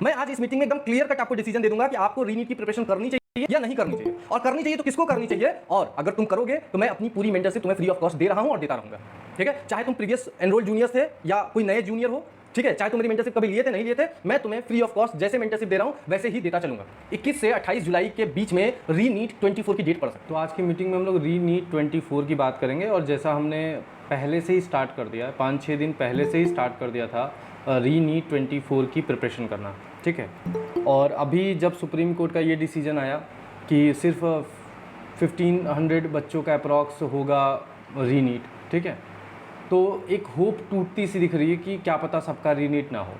मैं आज इस मीटिंग में एकदम क्लियर कट आपको डिसीजन दे दूंगा कि आपको रीनीट की प्रिपरेशन करनी चाहिए या नहीं करनी चाहिए, और करनी चाहिए तो किसको करनी चाहिए, और अगर तुम करोगे तो मैं अपनी पूरी मेंटरशिप तुम्हें फ्री ऑफ कॉस्ट दे रहा हूं और देता रहूंगा। ठीक है, चाहे तुम प्रीवियस एनरोल जूनियर थे या कोई नए जूनियर हो, ठीक है, चाहे तुम मेरी मेंटरशिप कभी लिए थे नहीं लिए थे, मैं तुम्हें फ्री ऑफ कॉस्ट जैसे मेंटरशिप दे रहा हूं वैसे ही देता चलूंगा। 21 से 28 जुलाई के बीच में रीनीट 24 की डेट पड़ सकती है। तो आज की मीटिंग में हम लोग रीनीट 24 की बात करेंगे, और जैसा हमने पहले से ही स्टार्ट कर दिया है, 5-6 दिन पहले से ही स्टार्ट कर दिया था रीनीट 24 की प्रिपरेशन करना। ठीक है, और अभी जब सुप्रीम कोर्ट का ये डिसीजन आया कि सिर्फ 1500 बच्चों का अप्रॉक्स होगा रीनीट, ठीक है, तो एक होप टूटती सी दिख रही है कि क्या पता सबका रीनीट ना हो।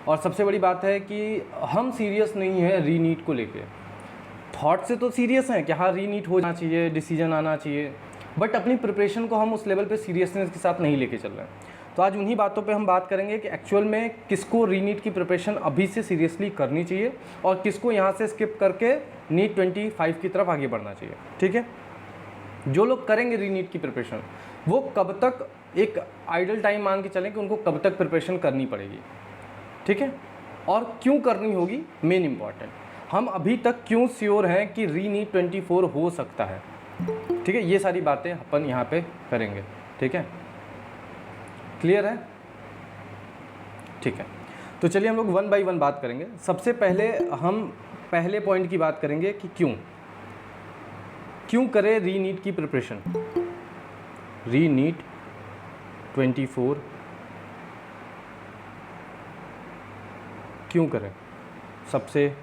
और सबसे बड़ी बात है कि हम सीरियस नहीं है रीनीट को लेके, थॉट से तो सीरियस हैं कि हाँ रीनीट हो जाना चाहिए, डिसीजन आना चाहिए, बट अपनी प्रिपरेशन को हम उस लेवल पे सीरियसनेस के साथ नहीं लेके चल रहे हैं। तो आज उन्हीं बातों पे हम बात करेंगे कि एक्चुअल में किसको रीनीट की प्रिपरेशन अभी से सीरियसली करनी चाहिए और किसको यहाँ से स्किप करके नीट 25 की तरफ आगे बढ़ना चाहिए। ठीक है, जो लोग करेंगे रीनीट की प्रिपरेशन वो कब तक एक आइडल टाइम मान के चलें कि उनको कब तक प्रिपरेशन करनी पड़ेगी, ठीक है, और क्यों करनी होगी, मेन इंपॉर्टेंट हम अभी तक क्यों श्योर हैं कि रीनीट 24 हो सकता है। ठीक है, ये सारी बातें अपन यहाँ पे करेंगे। ठीक है, क्लियर है? ठीक है, तो चलिए हम लोग 1 बाय 1 बात करेंगे। सबसे पहले हम पहले पॉइंट की बात करेंगे कि क्यों करें रीनीट की प्रिपरेशन। रीनीट 24 क्यों करें, सबसे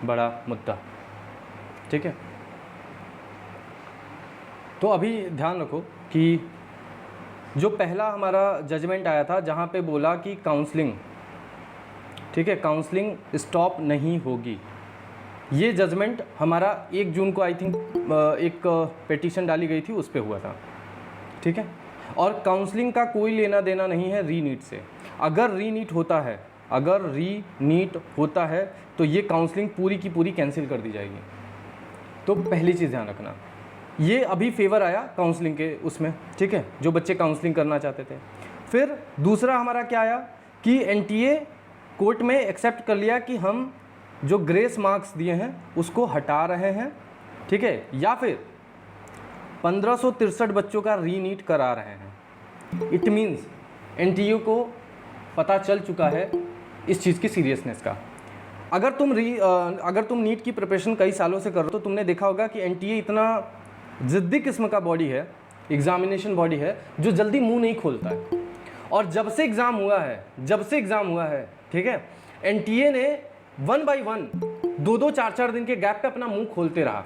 बड़ा मुद्दा। ठीक है, तो अभी ध्यान रखो कि जो पहला हमारा जजमेंट आया था जहाँ पे बोला कि काउंसलिंग, ठीक है, काउंसलिंग स्टॉप नहीं होगी, ये जजमेंट हमारा 1 जून को आई थिंक एक पिटीशन डाली गई थी उस पे हुआ था। ठीक है, और काउंसलिंग का कोई लेना देना नहीं है रीनीट से। अगर रीनीट होता है तो ये काउंसलिंग पूरी की पूरी कैंसिल कर दी जाएगी। तो पहली चीज़ ध्यान रखना, ये अभी फेवर आया काउंसलिंग के उसमें, ठीक है, जो बच्चे काउंसलिंग करना चाहते थे। फिर दूसरा हमारा क्या आया कि एनटीए कोर्ट में एक्सेप्ट कर लिया कि हम जो ग्रेस मार्क्स दिए हैं उसको हटा रहे हैं, ठीक है, या फिर 1563 बच्चों का रीनीट करा रहे हैं। इट मीन्स एनटीए को पता चल चुका है इस चीज़ की सीरियसनेस का। अगर तुम नीट की प्रिपरेशन कई सालों से करो तो तुमने देखा होगा कि एनटीए इतना ज़िद्दी किस्म का बॉडी है, एग्जामिनेशन बॉडी है, जो जल्दी मुंह नहीं खोलता है। और जब से एग्ज़ाम हुआ है, ठीक है, एनटीए ने 1 बाय 1 2-2, 4-4 दिन के गैप पे अपना मुंह खोलते रहा।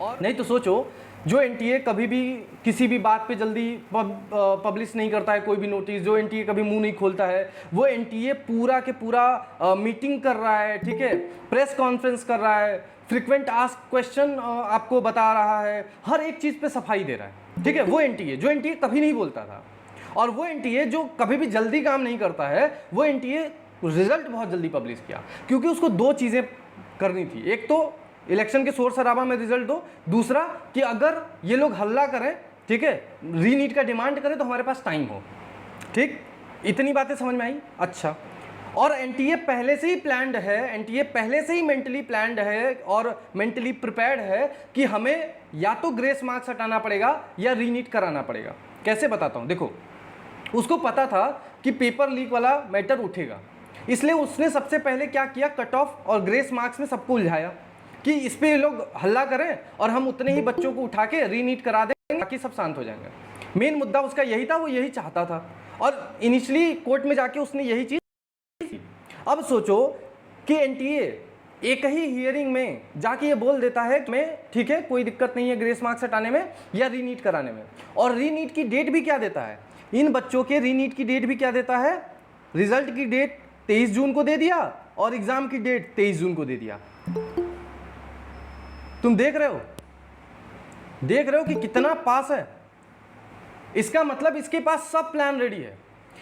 और नहीं तो सोचो, जो एनटीए कभी भी किसी भी बात पे जल्दी पब्लिश नहीं करता है कोई भी नोटिस, जो एनटीए कभी मुंह नहीं खोलता है, वो एनटीए पूरा के पूरा मीटिंग कर रहा है, ठीक है, प्रेस कॉन्फ्रेंस कर रहा है, फ्रिक्वेंट आस्क क्वेश्चन आपको बता रहा है, हर एक चीज़ पे सफाई दे रहा है। ठीक है, वो एनटीए जो एनटीए कभी नहीं बोलता था, और वो एनटीए जो कभी भी जल्दी काम नहीं करता है, वो एनटीए रिजल्ट बहुत जल्दी पब्लिश किया, क्योंकि उसको 2 चीज़ें करनी थी। एक तो इलेक्शन के शोर शराबा में रिजल्ट दो, दूसरा कि अगर ये लोग हल्ला करें, ठीक है, रीनीट का डिमांड करें तो हमारे पास टाइम हो। ठीक, इतनी बातें समझ में आई? अच्छा, और एनटीए पहले से ही प्लान्ड है, एनटीए पहले से ही मेंटली प्लान्ड है और मेंटली प्रिपेयर्ड है कि हमें या तो ग्रेस मार्क्स हटाना पड़ेगा या रीनीट कराना पड़ेगा। कैसे बताता हूँ, देखो, उसको पता था कि पेपर लीक वाला मैटर उठेगा, इसलिए उसने सबसे पहले क्या किया, कट ऑफ और ग्रेस मार्क्स में सबको उलझाया कि इस पे लोग हल्ला करें और हम उतने ही बच्चों को उठा के रीनीट करा देंगे, बाकी सब शांत हो जाएंगे। मेन मुद्दा उसका यही था, वो यही चाहता था, और इनिशियली कोर्ट में जाके उसने यही चीज़ की। अब सोचो कि एनटीए एक ही हियरिंग में जाके ये बोल देता है कि मैं, ठीक है, कोई दिक्कत नहीं है ग्रेस मार्क्स हटाने में या रीनीट कराने में, और रीनीट की डेट भी क्या देता है, इन बच्चों के रीनीट की डेट भी क्या देता है, रिजल्ट की डेट 23 जून को दे दिया और एग्जाम की डेट 23 जून को दे दिया। तुम देख रहे हो कि कितना पास है। इसका मतलब इसके पास सब प्लान रेडी है,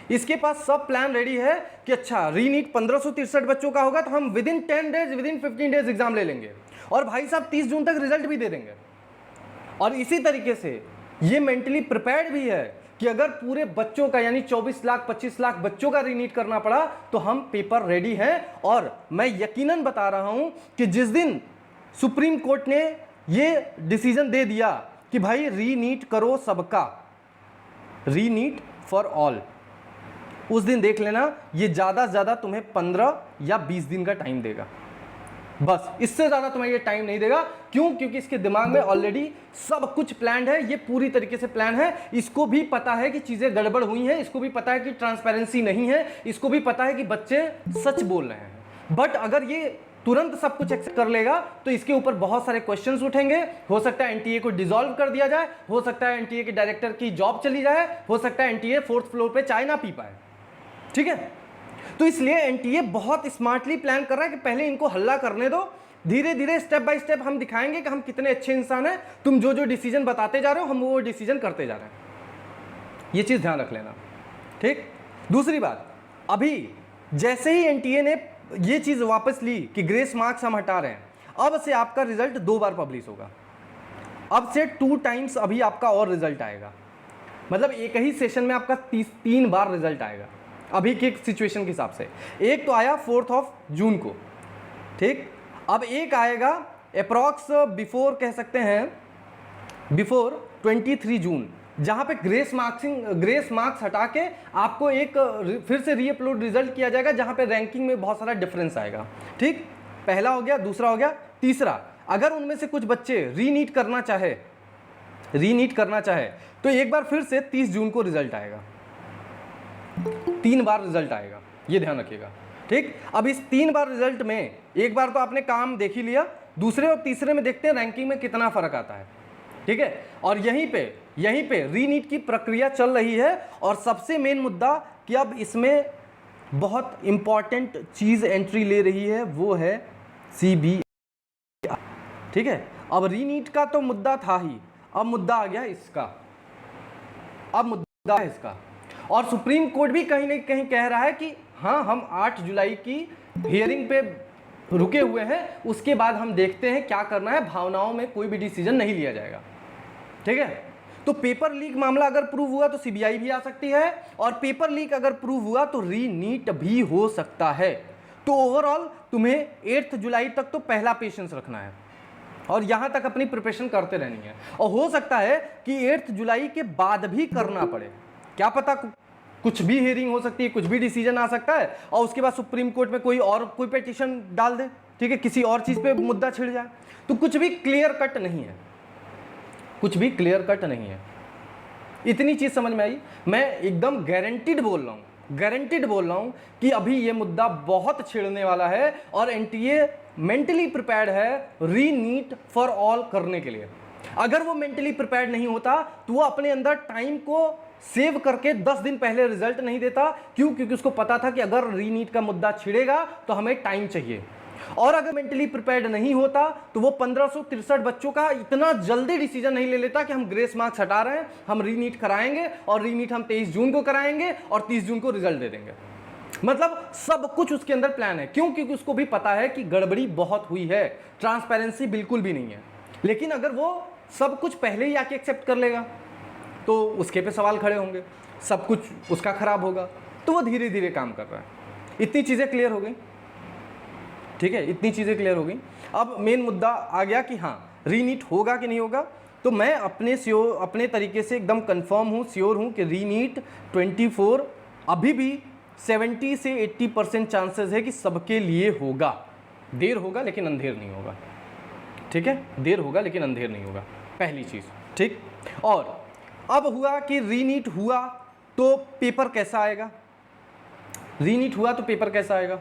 इसके पास सब प्लान रेडी है कि अच्छा रीनीट 1563 बच्चों का होगा तो हम within 10 days, within 15 days exam ले लेंगे, और भाई साहब 30 जून तक रिजल्ट भी दे देंगे। और इसी तरीके से ये मेंटली प्रिपेयर्ड भी है कि अगर पूरे बच्चों का यानी 24 लाख 25 लाख बच्चों का रीनीट करना पड़ा तो हम पेपर रेडी हैं। और मैं यकीनन बता रहा हूं कि जिस दिन सुप्रीम कोर्ट ने ये डिसीजन दे दिया कि भाई रीनीट करो सबका, रीनीट फॉर ऑल, उस दिन देख लेना ये ज़्यादा से ज़्यादा तुम्हें 15 या 20 दिन का टाइम देगा, बस इससे ज़्यादा तुम्हें ये टाइम नहीं देगा। क्यों? क्योंकि इसके दिमाग में ऑलरेडी सब कुछ प्लान है, ये पूरी तरीके से प्लान है। इसको भी पता है कि चीज़ें गड़बड़ हुई हैं, इसको भी पता है कि ट्रांसपेरेंसी नहीं है, इसको भी पता है कि बच्चे सच बोल रहे हैं। बट अगर ये तुरंत सब कुछ एक्सेप्ट कर लेगा तो इसके ऊपर बहुत सारे क्वेश्चंस उठेंगे। हो सकता है एनटीए को डिसॉल्व कर दिया जाए, हो सकता है एनटीए के डायरेक्टर की जॉब चली जाए, हो सकता है एनटीए 4th फ्लोर पे चाय ना पी पाए। ठीक है, तो इसलिए एनटीए बहुत स्मार्टली प्लान कर रहा है कि पहले इनको हल्ला करने दो, धीरे धीरे स्टेप बाय स्टेप हम दिखाएंगे कि हम कितने अच्छे इंसान हैं। तुम जो जो डिसीजन बताते जा रहे हो हम वो डिसीजन करते जा रहे हैं। ये चीज़ ध्यान रख लेना। ठीक, दूसरी बात, अभी जैसे ही एनटीए ने ये चीज़ वापस ली कि ग्रेस मार्क्स हम हटा रहे हैं, अब से आपका रिजल्ट 2 बार पब्लिश होगा। अब से 2 टाइम्स अभी आपका और रिजल्ट आएगा, मतलब एक ही सेशन में आपका 3 बार रिजल्ट आएगा अभी के सिचुएशन के हिसाब से। एक तो आया 4 जून को, ठीक, अब एक आएगा अप्रॉक्स बिफोर, कह सकते हैं बिफोर 23 जून, जहाँ पे ग्रेस मार्क्स हटा के आपको एक फिर से रीअपलोड रिजल्ट किया जाएगा, जहाँ पे रैंकिंग में बहुत सारा डिफरेंस आएगा। ठीक, पहला हो गया, दूसरा हो गया, तीसरा, अगर उनमें से कुछ बच्चे रीनीट करना चाहे तो एक बार फिर से 30 जून को रिजल्ट आएगा, 3 बार रिजल्ट आएगा, ये ध्यान रखिएगा। ठीक, अब इस 3 बार रिजल्ट में एक बार तो आपने काम देख ही लिया, दूसरे और तीसरे में देखते हैं रैंकिंग में कितना फर्क आता है। ठीक है, और यहीं पे रीनीट की प्रक्रिया चल रही है। और सबसे मेन मुद्दा कि अब इसमें बहुत इंपॉर्टेंट चीज एंट्री ले रही है, वो है सीबीआई। ठीक है, अब रीनीट का तो मुद्दा था ही, अब मुद्दा आ गया इसका, और सुप्रीम कोर्ट भी कहीं ना कहीं कह रहा है कि हाँ, हम 8 जुलाई की हियरिंग पे रुके हुए हैं, उसके बाद हम देखते हैं क्या करना है, भावनाओं में कोई भी डिसीजन नहीं लिया जाएगा। ठीक है, तो पेपर लीक मामला अगर प्रूव हुआ तो सीबीआई भी आ सकती है, और पेपर लीक अगर प्रूव हुआ तो रीनीट भी हो सकता है। तो ओवरऑल तुम्हें 8 जुलाई तक तो पहला पेशेंस रखना है और यहां तक अपनी प्रिपरेशन करते रहनी है। और हो सकता है कि 8 जुलाई के बाद भी करना पड़े, क्या पता, कुछ भी हियरिंग हो सकती है, कुछ भी डिसीजन आ सकता है, और उसके बाद सुप्रीम कोर्ट में कोई पिटीशन डाल दे, ठीक है, किसी और चीज पे मुद्दा छिड़ जाए। तो कुछ भी क्लियर कट नहीं है, इतनी चीज समझ में आई। मैं एकदम गारंटीड बोल रहा हूं कि अभी ये मुद्दा बहुत छिड़ने वाला है और एनटीए मेंटली प्रिपेयर्ड है रीनीट फॉर ऑल करने के लिए। अगर वो मेंटली प्रिपेयर्ड नहीं होता तो वो अपने अंदर टाइम को सेव करके 10 दिन पहले रिजल्ट नहीं देता। क्यों? क्योंकि उसको पता था कि अगर रीनीट का मुद्दा छिड़ेगा तो हमें टाइम चाहिए। और अगर मेंटली प्रिपेयर्ड नहीं होता तो वो 1563 बच्चों का इतना जल्दी डिसीजन नहीं ले लेता कि हम ग्रेस मार्क्स हटा रहे हैं, हम रीनीट कराएंगे, और रीनीट हम 23 जून को कराएंगे और 30 जून को रिजल्ट दे देंगे। मतलब सब कुछ उसके अंदर प्लान है। क्यों? क्योंकि उसको भी पता है कि गड़बड़ी बहुत हुई है, ट्रांसपेरेंसी बिल्कुल भी नहीं है। लेकिन अगर वो सब कुछ पहले ही आके एक्सेप्ट कर लेगा तो उसके पे सवाल खड़े होंगे, सब कुछ उसका खराब होगा। तो वो धीरे धीरे काम कर रहा है। इतनी चीज़ें क्लियर हो गई, ठीक है, इतनी चीज़ें क्लियर हो गई। अब मेन मुद्दा आ गया कि हाँ, रीनीट होगा कि नहीं होगा। तो मैं अपने तरीके से एकदम कंफर्म हूँ, श्योर हूँ कि रीनीट 24 अभी भी 70 से 80% चांसेस है कि सबके लिए होगा। देर होगा लेकिन अंधेर नहीं होगा, ठीक है, देर होगा लेकिन अंधेर नहीं होगा, पहली चीज़, ठीक। और अब हुआ कि रीनीट हुआ तो पेपर कैसा आएगा, रीनीट हुआ तो पेपर कैसा आएगा,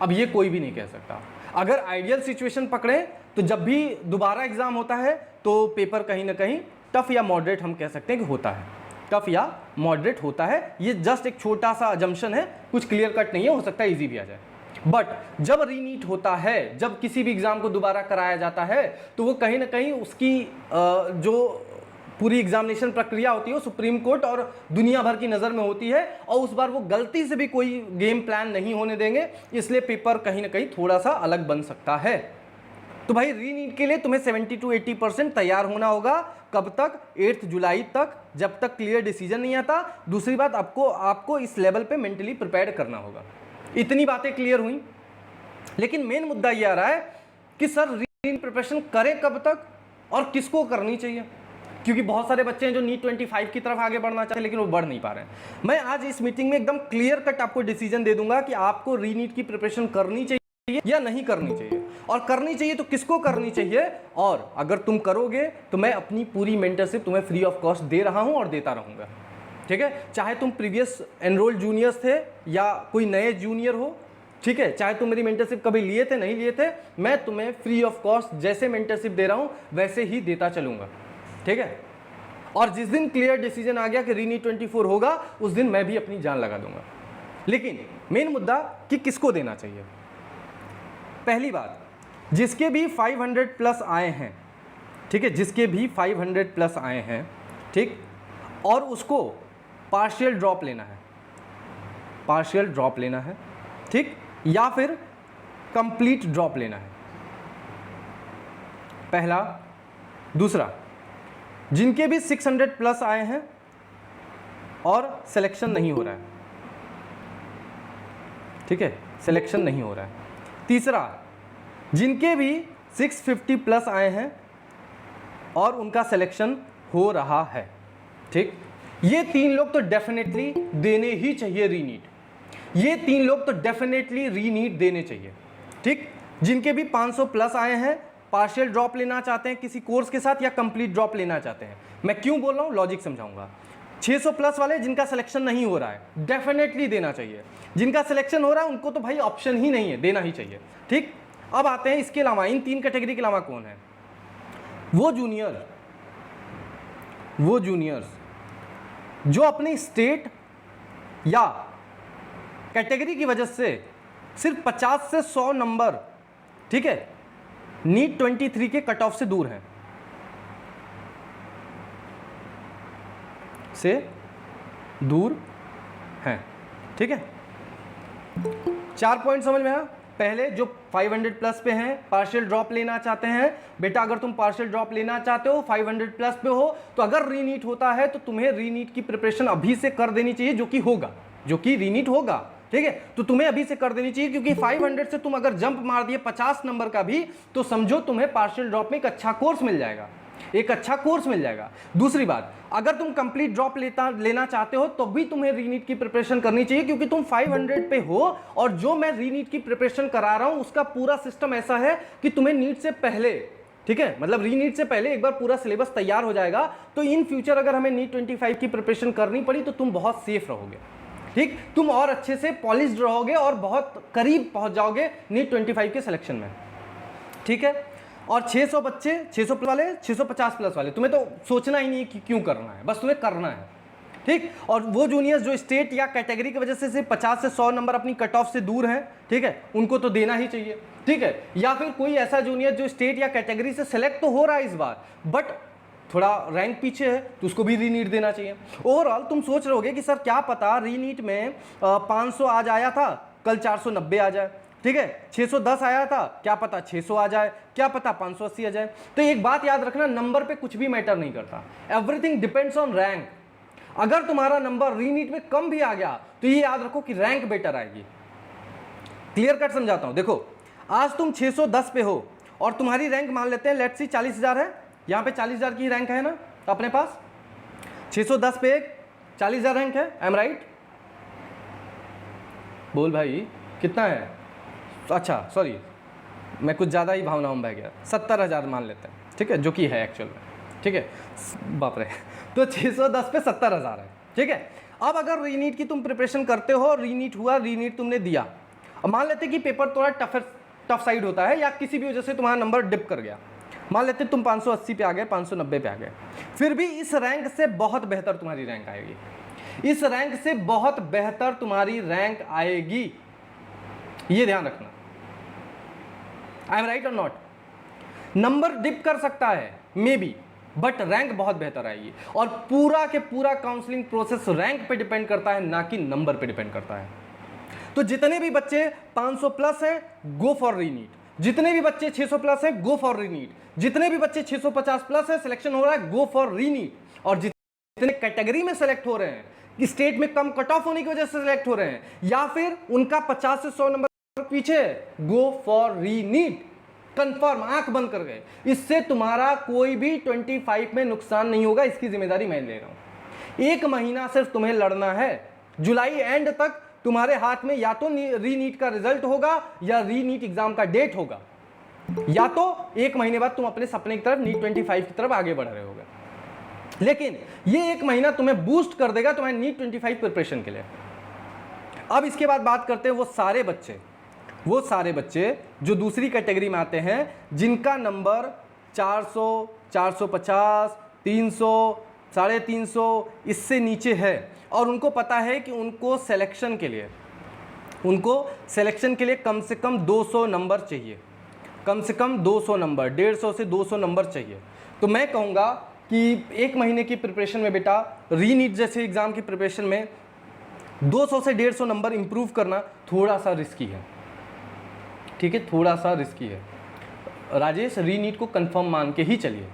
अब ये कोई भी नहीं कह सकता। अगर आइडियल सिचुएशन पकड़े तो जब भी दोबारा एग्जाम होता है तो पेपर कहीं ना कहीं टफ या मॉडरेट हम कह सकते हैं कि होता है, टफ या मॉडरेट होता है। ये जस्ट एक छोटा सा अजम्पशन है, कुछ क्लियर कट नहीं है, हो सकता है इजी भी आ जाए। बट जब रीनीट होता है, जब किसी भी एग्जाम को दोबारा कराया जाता है तो वो कहीं ना कहीं उसकी जो पूरी एग्जामिनेशन प्रक्रिया होती है वो सुप्रीम कोर्ट और दुनिया भर की नज़र में होती है, और उस बार वो गलती से भी कोई गेम प्लान नहीं होने देंगे, इसलिए पेपर कहीं ना कहीं थोड़ा सा अलग बन सकता है। तो भाई रीनीट के लिए तुम्हें 70 to 80% तैयार होना होगा, कब तक? 8 जुलाई तक, जब तक क्लियर डिसीजन नहीं आता। दूसरी बात, आपको इस लेवल पे मेंटली प्रिपेयर करना होगा। इतनी बातें क्लियर हुई, लेकिन मेन मुद्दा ये आ रहा है कि सर रीनीट प्रिपरेशन करें कब तक और किसको करनी चाहिए, क्योंकि बहुत सारे बच्चे हैं जो नीट 25 की तरफ आगे बढ़ना चाहते हैं लेकिन वो बढ़ नहीं पा रहे हैं। मैं आज इस मीटिंग में एकदम क्लियर कट आपको डिसीजन दे दूंगा कि आपको रीनीट की प्रिपरेशन करनी चाहिए या नहीं करनी चाहिए, और करनी चाहिए तो किसको करनी चाहिए, और अगर तुम करोगे तो मैं अपनी पूरी मेंटरशिप तुम्हें फ्री ऑफ कॉस्ट दे रहा हूं और देता रहूंगा। ठीक है, चाहे तुम प्रीवियस एनरोल्ड जूनियर्स थे या कोई नए जूनियर हो, ठीक है, चाहे तुम मेरी मेंटरशिप कभी लिए थे नहीं लिए थे, मैं तुम्हें फ्री ऑफ कॉस्ट जैसे मेंटरशिप दे रहा हूं वैसे ही देता चलूंगा। ठीक है, और जिस दिन क्लियर डिसीजन आ गया कि रीनीट 24 होगा, उस दिन मैं भी अपनी जान लगा दूंगा। लेकिन मेन मुद्दा कि किसको देना चाहिए। पहली बात, जिसके भी 500 प्लस आए हैं, ठीक है, जिसके भी 500 प्लस आए हैं, ठीक, और उसको पार्शियल ड्रॉप लेना है, पार्शियल ड्रॉप लेना है, ठीक, या फिर कंप्लीट ड्रॉप लेना है, पहला। दूसरा, जिनके भी 600 प्लस आए हैं और सिलेक्शन नहीं हो रहा है, ठीक है, सिलेक्शन नहीं हो रहा है। तीसरा, जिनके भी 650 प्लस आए हैं और उनका सिलेक्शन हो रहा है, ठीक, ये 3 लोग तो डेफिनेटली देने ही चाहिए रीनीट। ये 3 लोग तो डेफिनेटली रीनीट देने चाहिए, ठीक। जिनके भी 500 प्लस आए हैं, पार्शियल ड्रॉप लेना चाहते हैं किसी कोर्स के साथ या कंप्लीट ड्रॉप लेना चाहते हैं, मैं क्यों बोल रहा हूं, लॉजिक समझाऊंगा। 600 प्लस वाले जिनका सिलेक्शन नहीं हो रहा है, डेफिनेटली देना चाहिए। जिनका सिलेक्शन हो रहा है उनको तो भाई ऑप्शन ही नहीं है, देना ही चाहिए, ठीक। अब आते हैं इसके अलावा, इन 3 कैटेगरी के अलावा कौन है? वो जूनियर्स जो अपनी स्टेट या कैटेगरी की वजह से सिर्फ 50 से 100 नंबर, ठीक है, नीट 23 के कट ऑफ से दूर हैं, ठीक है। 4 पॉइंट समझ में आया। पहले, जो 500 प्लस पे हैं, पार्शियल ड्रॉप लेना चाहते हैं, बेटा अगर तुम पार्शियल ड्रॉप लेना चाहते हो, 500 प्लस पे हो, तो अगर रीनीट होता है तो तुम्हें रीनीट की प्रिपरेशन अभी से कर देनी चाहिए, जो कि रीनीट होगा, ठीक है, तो तुम्हें अभी से कर देनी चाहिए, क्योंकि 500 से तुम अगर जंप मार दिए 50 नंबर का भी, तो समझो तुम्हें पार्शियल ड्रॉप में एक अच्छा कोर्स मिल जाएगा, एक अच्छा कोर्स मिल जाएगा। दूसरी बात, अगर तुम कंप्लीट ड्रॉप लेना चाहते हो तो भी तुम्हें रीनीट की प्रिपरेशन करनी चाहिए, क्योंकि तुम 500 पे हो, और जो मैं रीनीट की प्रिपरेशन करा रहा हूं उसका पूरा सिस्टम ऐसा है कि तुम्हें नीट से पहले, ठीक है, मतलब रीनीट से पहले एक बार पूरा सिलेबस तैयार हो जाएगा, तो इन फ्यूचर अगर हमें नीट 25 की प्रिपरेशन करनी पड़ी तो तुम बहुत सेफ रहोगे, ठीक, तुम और अच्छे से पॉलिश्ड रहोगे और बहुत करीब पहुंच जाओगे नीट 25 के सिलेक्शन में, ठीक है। और 600 बच्चे, 600 प्लस वाले, 650 प्लस वाले, तुम्हें तो सोचना ही नहीं कि क्यों करना है, बस तुम्हें करना है, ठीक। और वो जूनियर्स जो स्टेट या कैटेगरी की वजह से सिर्फ 50 से 100 नंबर अपनी कट ऑफ से दूर हैं, ठीक है, उनको तो देना ही चाहिए, ठीक है। या फिर कोई ऐसा जूनियर जो स्टेट या कैटेगरी से सिलेक्ट तो हो रहा है इस बार, बट थोड़ा रैंक पीछे है, तो उसको भी रीनीट देना चाहिए। ओवरऑल तुम सोच रहोगे कि सर क्या पता रीनीट में 500 आज आया था, कल 490 आ जाए, ठीक है, 610 आया था, क्या पता 600 आ जाए, क्या पता 580 आ जाए। तो एक बात याद रखना, नंबर पे कुछ भी मैटर नहीं करता, एवरीथिंग डिपेंड्स ऑन रैंक। अगर तुम्हारा नंबर रीनीट में कम भी आ गया तो ये याद रखो कि रैंक बेटर आएगी। क्लियर कट समझाता हूं, देखो आज तुम 610 पे हो और तुम्हारी रैंक मान लेते हैं लेट्स सी 40,000 है, यहां पे 40,000 की रैंक है ना अपने पास, 610 पे 40,000 रैंक है, एम राइट? बोल भाई कितना है? अच्छा सॉरी, मैं कुछ ज़्यादा ही भावनाओं में बह गया, 70,000 मान लेते हैं, ठीक है, जो कि है एक्चुअल में, ठीक है, बाप रे, तो 610 पे 70,000 है, ठीक है। अब अगर रीनीट की तुम प्रिपरेशन करते हो, रीनीट हुआ, रीनीट तुमने दिया, अब मान लेते कि पेपर थोड़ा टफ साइड होता है या किसी भी वजह से तुम्हारा नंबर डिप कर गया, मान लेते तुम 580 पे आ गए, 590 पे आ गए, फिर भी इस रैंक से बहुत बेहतर तुम्हारी रैंक आएगी, इस रैंक से बहुत बेहतर तुम्हारी रैंक आएगी, ये ध्यान रखना। आई एम राइट और नॉट? नंबर डिप कर सकता है मे बी, बट रैंक बहुत बेहतर आएगी, और पूरा के पूरा काउंसलिंग प्रोसेस रैंक पे डिपेंड करता है, ना कि नंबर पे डिपेंड करता है। तो जितने भी बच्चे 500 प्लस हैं, गो फॉर रीनीट, जितने भी बच्चे 600 प्लस हैं गो फॉर रीनीट, जितने भी बच्चे 650 प्लस है सिलेक्शन हो रहा है गो फॉर रीनीट, और जितने कैटेगरी में सेलेक्ट हो रहे हैं कि स्टेट में कम कट ऑफ होने की वजह से सिलेक्ट हो रहे हैं या फिर उनका 50 से 100 नंबर पीछे, गो फॉर रीनीट, कंफर्म, आंख बंद कर गए। इससे तुम्हारा कोई भी 25 में नुकसान नहीं होगा, इसकी जिम्मेदारी मैं ले रहा हूं। 1 महीना सिर्फ तुम्हें लड़ना है, जुलाई एंड तक तुम्हारे हाथ में या तो रीनीट का रिजल्ट होगा या रीनीट एग्जाम का डेट होगा, या तो 1 महीने बाद तुम अपने सपने की तरफ नीट 25 की तरफ आगे बढ़ रहे होगे। लेकिन ये 1 महीना तुम्हें बूस्ट कर देगा तुम्हारे नीट 25 प्रिपरेशन के लिए। अब इसके बाद बात करते हैं वो सारे बच्चे जो दूसरी कैटेगरी में आते हैं, जिनका नंबर 400, 450, 300, 350 इससे नीचे है, और उनको पता है कि उनको सिलेक्शन के लिए कम से कम 200 नंबर चाहिए, कम से कम 200 नंबर, 150 से 200 नंबर चाहिए। तो मैं कहूँगा कि 1 महीने की प्रिपरेशन में बेटा, रीनीट जैसे एग्ज़ाम की प्रिपरेशन में 200 से 150 नंबर इंप्रूव करना थोड़ा सा रिस्की है, ठीक है, थोड़ा सा रिस्की है। राजेश, रीनीट को कंफर्म मान के ही चलिए,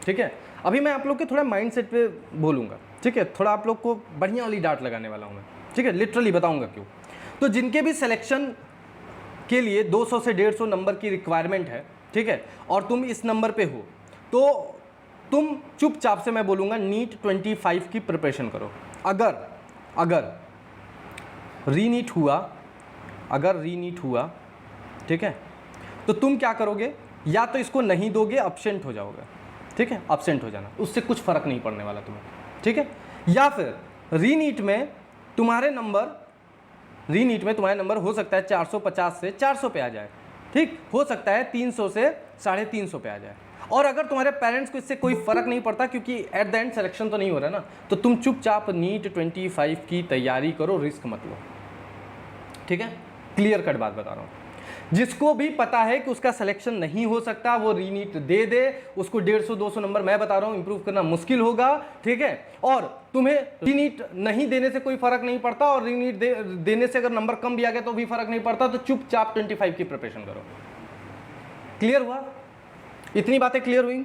ठीक है। अभी मैं आप लोग के थोड़ा माइंडसेट पे बोलूँगा, ठीक है, थोड़ा आप लोग को बढ़िया वाली डांट लगाने वाला हूँ मैं, ठीक है, लिटरली बताऊँगा क्यों। तो जिनके भी सिलेक्शन के लिए 200 से 150 नंबर की रिक्वायरमेंट है, ठीक है, और तुम इस नंबर पे हो, तो तुम चुपचाप से मैं बोलूँगा नीट 25 की प्रिपरेशन करो। अगर रीनीट हुआ, ठीक है, तो तुम क्या करोगे, या तो इसको नहीं दोगे, अब्सेंट हो जाओगे, ठीक है, अब्सेंट हो जाना, उससे कुछ फर्क नहीं पड़ने वाला तुम्हें, ठीक है। या फिर रीनीट में तुम्हारे नंबर हो सकता है 450 से 400 पे आ जाए, ठीक, हो सकता है 300 से 350 पे आ जाए। और अगर तुम्हारे पेरेंट्स को इससे कोई फर्क नहीं पड़ता, क्योंकि एट द एंड सिलेक्शन तो नहीं हो रहा ना, तो तुम चुपचाप नीट 25 की तैयारी करो, रिस्क मत लो, ठीक है। क्लियर कट बात बता रहा हूँ। जिसको भी पता है कि उसका सिलेक्शन नहीं हो सकता वो रीनीट दे दे, उसको 150-200 नंबर मैं बता रहा हूँ इंप्रूव करना मुश्किल होगा, ठीक है। और तुम्हें रीनीट नहीं देने से कोई फर्क नहीं पड़ता, और रीनीट देने से अगर नंबर कम भी आ गया तो भी फर्क नहीं पड़ता, तो चुपचाप 25 की प्रिपरेशन करो। क्लियर हुआ? इतनी बातें क्लियर हुई?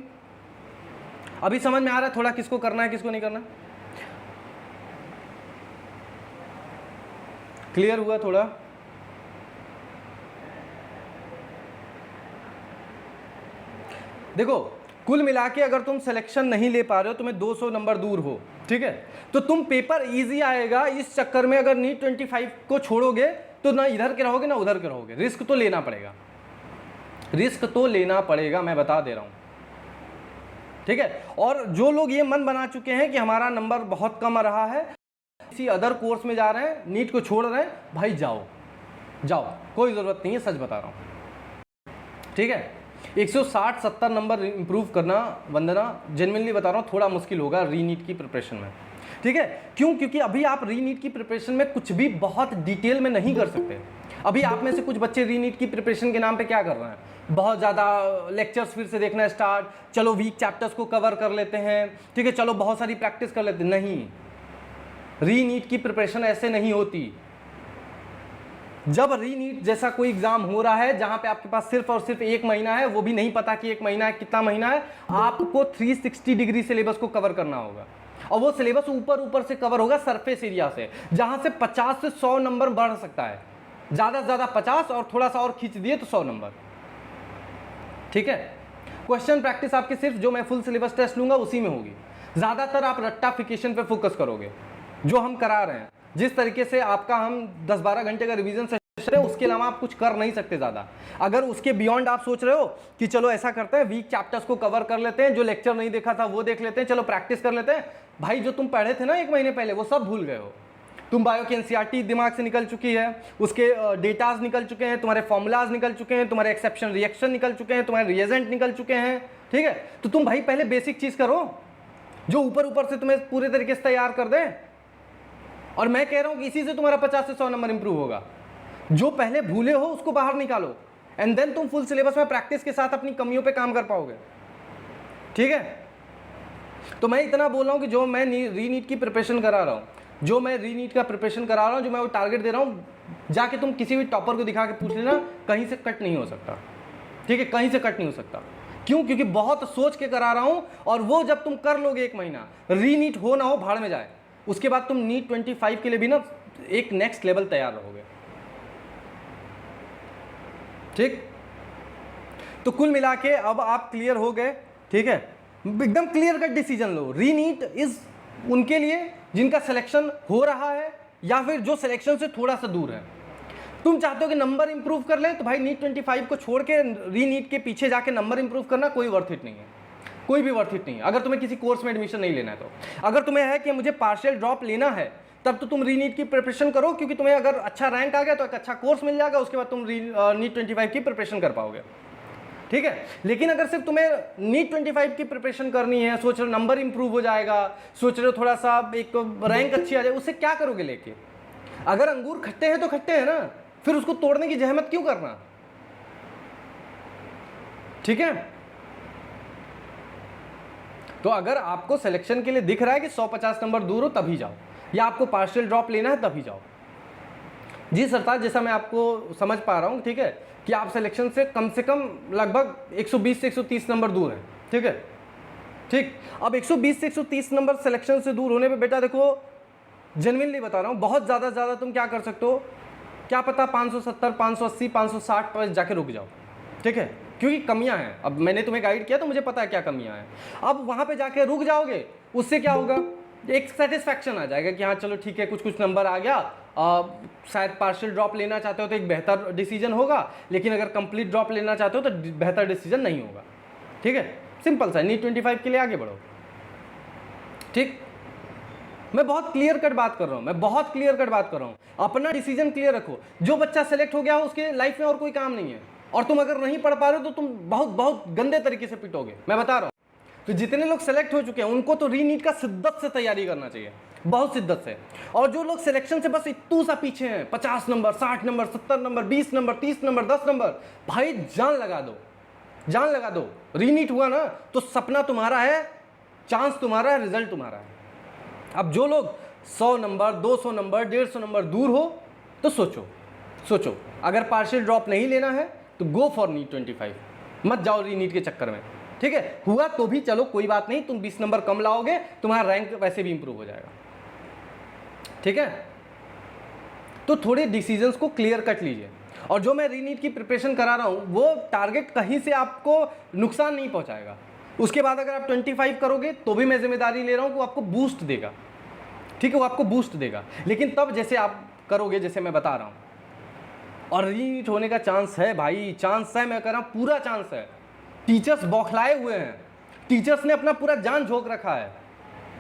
अभी समझ में आ रहा है थोड़ा किसको करना है किसको नहीं करना? क्लियर हुआ थोड़ा? देखो, कुल मिला के अगर तुम सिलेक्शन नहीं ले पा रहे हो, तुम्हें 200 नंबर दूर हो, ठीक है, तो तुम पेपर इजी आएगा इस चक्कर में अगर नीट 25 को छोड़ोगे तो ना इधर के रहोगे ना उधर के रहोगे। रिस्क तो लेना पड़ेगा, मैं बता दे रहा हूं, ठीक है। और जो लोग ये मन बना चुके हैं कि हमारा नंबर बहुत कम आ रहा है, किसी अदर कोर्स में जा रहे हैं, नीट को छोड़ रहे हैं, भाई जाओ, कोई जरूरत नहीं है, सच बता रहा हूं, ठीक है। 160-70 नंबर इंप्रूव करना, वंदना जेन्युइनली बता रहा हूँ, थोड़ा मुश्किल होगा रीनीट की प्रिपरेशन में, ठीक है। क्यों? क्योंकि अभी आप रीनीट की प्रिपरेशन में कुछ भी बहुत डिटेल में नहीं कर सकते। अभी आप में से कुछ बच्चे रीनीट की प्रिपरेशन के नाम पे क्या कर रहे हैं, बहुत ज़्यादा लेक्चर्स फिर से देखना स्टार्ट, चलो वीक चैप्टर्स को कवर कर लेते हैं, ठीक है, चलो बहुत सारी प्रैक्टिस कर लेते हैं। नहीं, रीनीट की प्रिपरेशन ऐसे नहीं होती। जब रीनीट जैसा कोई एग्जाम हो रहा है जहां पे आपके पास सिर्फ और सिर्फ 1 महीना है, वो भी नहीं पता कि 1 महीना है कितना महीना है, आपको 360 डिग्री सिलेबस को कवर करना होगा, और वो सिलेबस ऊपर से कवर होगा सरफेस एरिया से, जहां से 50 से 100 नंबर बढ़ सकता है, ज्यादा से ज्यादा 50, और थोड़ा सा और खींच दिए तो 100 नंबर, ठीक है। क्वेश्चन प्रैक्टिस आपके सिर्फ जो मैं फुल सिलेबस टेस्ट लूंगा उसी में होगी। ज्यादातर आप रट्टाफिकेशन पे फोकस करोगे, जो हम करा रहे हैं, जिस तरीके से आपका हम 10-12 घंटे का रिवीजन सेशन है, उसके अलावा आप कुछ कर नहीं सकते ज़्यादा। अगर उसके बियॉन्ड आप सोच रहे हो कि चलो ऐसा करते हैं, वीक चैप्टर्स को कवर कर लेते हैं, जो लेक्चर नहीं देखा था वो देख लेते हैं, चलो प्रैक्टिस कर लेते हैं, भाई जो तुम पढ़े थे ना 1 महीने पहले वो सब भूल गए हो। तुम बायो की एनसीईआरटी दिमाग से निकल चुकी है, उसके डेटाज निकल चुके हैं, तुम्हारे फॉर्मूलाज निकल चुके हैं, तुम्हारे एक्सेप्शन रिएक्शन निकल चुके हैं, तुम्हारे रिएजेंट निकल चुके हैं, ठीक है। तो तुम भाई पहले बेसिक चीज़ करो जो ऊपर से तुम्हें पूरे तरीके से तैयार कर दे, और मैं कह रहा हूं कि इसी से तुम्हारा 50 से 100 नंबर इंप्रूव होगा। जो पहले भूले हो उसको बाहर निकालो, एंड देन तुम फुल सिलेबस में प्रैक्टिस के साथ अपनी कमियों पे काम कर पाओगे, ठीक है। तो मैं इतना बोल रहा हूं कि जो मैं रीनीट की प्रिपरेशन करा रहा हूं, जो मैं वो टारगेट दे रहा हूं, जाके तुम किसी भी टॉपर को दिखा के पूछ लेना, कहीं से कट नहीं हो सकता, ठीक है, कहीं से कट नहीं हो सकता। क्यों? क्योंकि बहुत सोच के करा रहा हूं, और वो जब तुम कर लोगे 1 महीना, रीनीट हो ना हो भाड़ में जाए, उसके बाद तुम नीट 25 के लिए भी ना एक नेक्स्ट लेवल तैयार रहोगे। ठीक, तो कुल मिला के अब आप क्लियर हो गए। ठीक है, एकदम clear cut decision low. रीनीट is उनके लिए जिनका सिलेक्शन हो रहा है या फिर जो सिलेक्शन से थोड़ा सा दूर है। तुम चाहते हो कि नंबर इंप्रूव कर ले, तो भाई नीट 25 को छोड़ के रीनीट के पीछे जाके नंबर इंप्रूव करना कोई वर्थ इट नहीं है, कोई भी वर्थ इट नहीं है। अगर तुम्हें किसी कोर्स में एडमिशन नहीं लेना है तो, अगर तुम्हें है कि मुझे पार्शियल ड्रॉप लेना है, तब तो तुम रीनीट की प्रिपरेशन करो, क्योंकि तुम्हें अगर अच्छा रैंक आ गया तो एक अच्छा कोर्स मिल जाएगा, उसके बाद तुम नीट 25 की प्रिपरेशन कर पाओगे। ठीक है, लेकिन अगर सिर्फ तुम्हें नीट 25 की प्रिपरेशन करनी है, सोच रहे हो नंबर इंप्रूव हो जाएगा, सोच रहे हो थोड़ा सा एक रैंक अच्छी आ जाए, उससे क्या करोगे लेके? अगर अंगूर खट्टे हैं तो खट्टे हैं ना, फिर उसको तोड़ने की जहमत क्यों करना? ठीक है, तो अगर आपको सिलेक्शन के लिए दिख रहा है कि 150 नंबर दूर हो तभी जाओ, या आपको पार्शियल ड्रॉप लेना है तभी जाओ। जी सरताज, जैसा मैं आपको समझ पा रहा हूं, ठीक है, कि आप सिलेक्शन से कम लगभग 120 से 130 नंबर दूर हैं। ठीक है, ठीक, अब 120 से 130 नंबर सिलेक्शन से दूर होने पे बेटा देखो, जेन्युइनली बता रहा हूं, बहुत ज़्यादा तुम क्या कर सकते हो, क्या पता 570, 580, 560 पर जाके रुक जाओ। ठीक है, क्योंकि कमियां हैं। अब मैंने तुम्हें गाइड किया तो मुझे पता है क्या कमियां हैं। अब वहां पे जाके रुक जाओगे, उससे क्या होगा, एक सेटिस्फैक्शन आ जाएगा कि हाँ चलो ठीक है, कुछ नंबर आ गया, शायद पार्शियल ड्रॉप लेना चाहते हो तो एक बेहतर डिसीजन होगा, लेकिन अगर कंप्लीट ड्रॉप लेना चाहते हो तो बेहतर डिसीजन नहीं होगा। ठीक है, सिंपल सा, नीट 25 के लिए आगे बढ़ो। ठीक, मैं बहुत क्लियर कट बात कर रहा हूँ, अपना डिसीजन क्लियर रखो। जो बच्चा सेलेक्ट हो गया हो उसके लाइफ में और कोई काम नहीं है, और तुम अगर नहीं पढ़ पा रहे हो तो तुम बहुत गंदे तरीके से पिटोगे, मैं बता रहा हूँ। तो जितने लोग सेलेक्ट हो चुके हैं उनको तो रीनीट का शिद्दत से तैयारी करना चाहिए, बहुत शिद्दत से। और जो लोग सिलेक्शन से बस इतू सा पीछे हैं, 50 number, 60 number, 70 number, 20 number, 30 number, 10 number, भाई जान लगा दो। रीनीट हुआ ना तो सपना तुम्हारा है, चांस तुम्हारा है, रिजल्ट तुम्हारा है। अब जो लोग 100 नंबर, 200 नंबर, 150 नंबर दूर हो तो सोचो अगर पार्शियल ड्रॉप नहीं लेना है तो गो फॉर नीट 25, मत जाओ रीनीट के चक्कर में। ठीक है, हुआ तो भी चलो कोई बात नहीं, तुम 20 नंबर कम लाओगे, तुम्हारा रैंक वैसे भी इंप्रूव हो जाएगा। ठीक है, तो थोड़े डिसीजंस को क्लियर कट लीजिए। और जो मैं रीनीट की प्रिपरेशन करा रहा हूं वो टारगेट कहीं से आपको नुकसान नहीं पहुंचाएगा। उसके बाद अगर आप 25 करोगे तो भी मैं जिम्मेदारी ले रहा हूं कि वो आपको बूस्ट देगा। ठीक है, वो आपको बूस्ट देगा, लेकिन तब जैसे आप करोगे जैसे मैं बता रहा हूं। और रीनीट होने का चांस है भाई, चांस है, मैं कह रहा हूं पूरा चांस है। टीचर्स बौखलाए हुए हैं, टीचर्स ने अपना पूरा जान झोंक रखा है।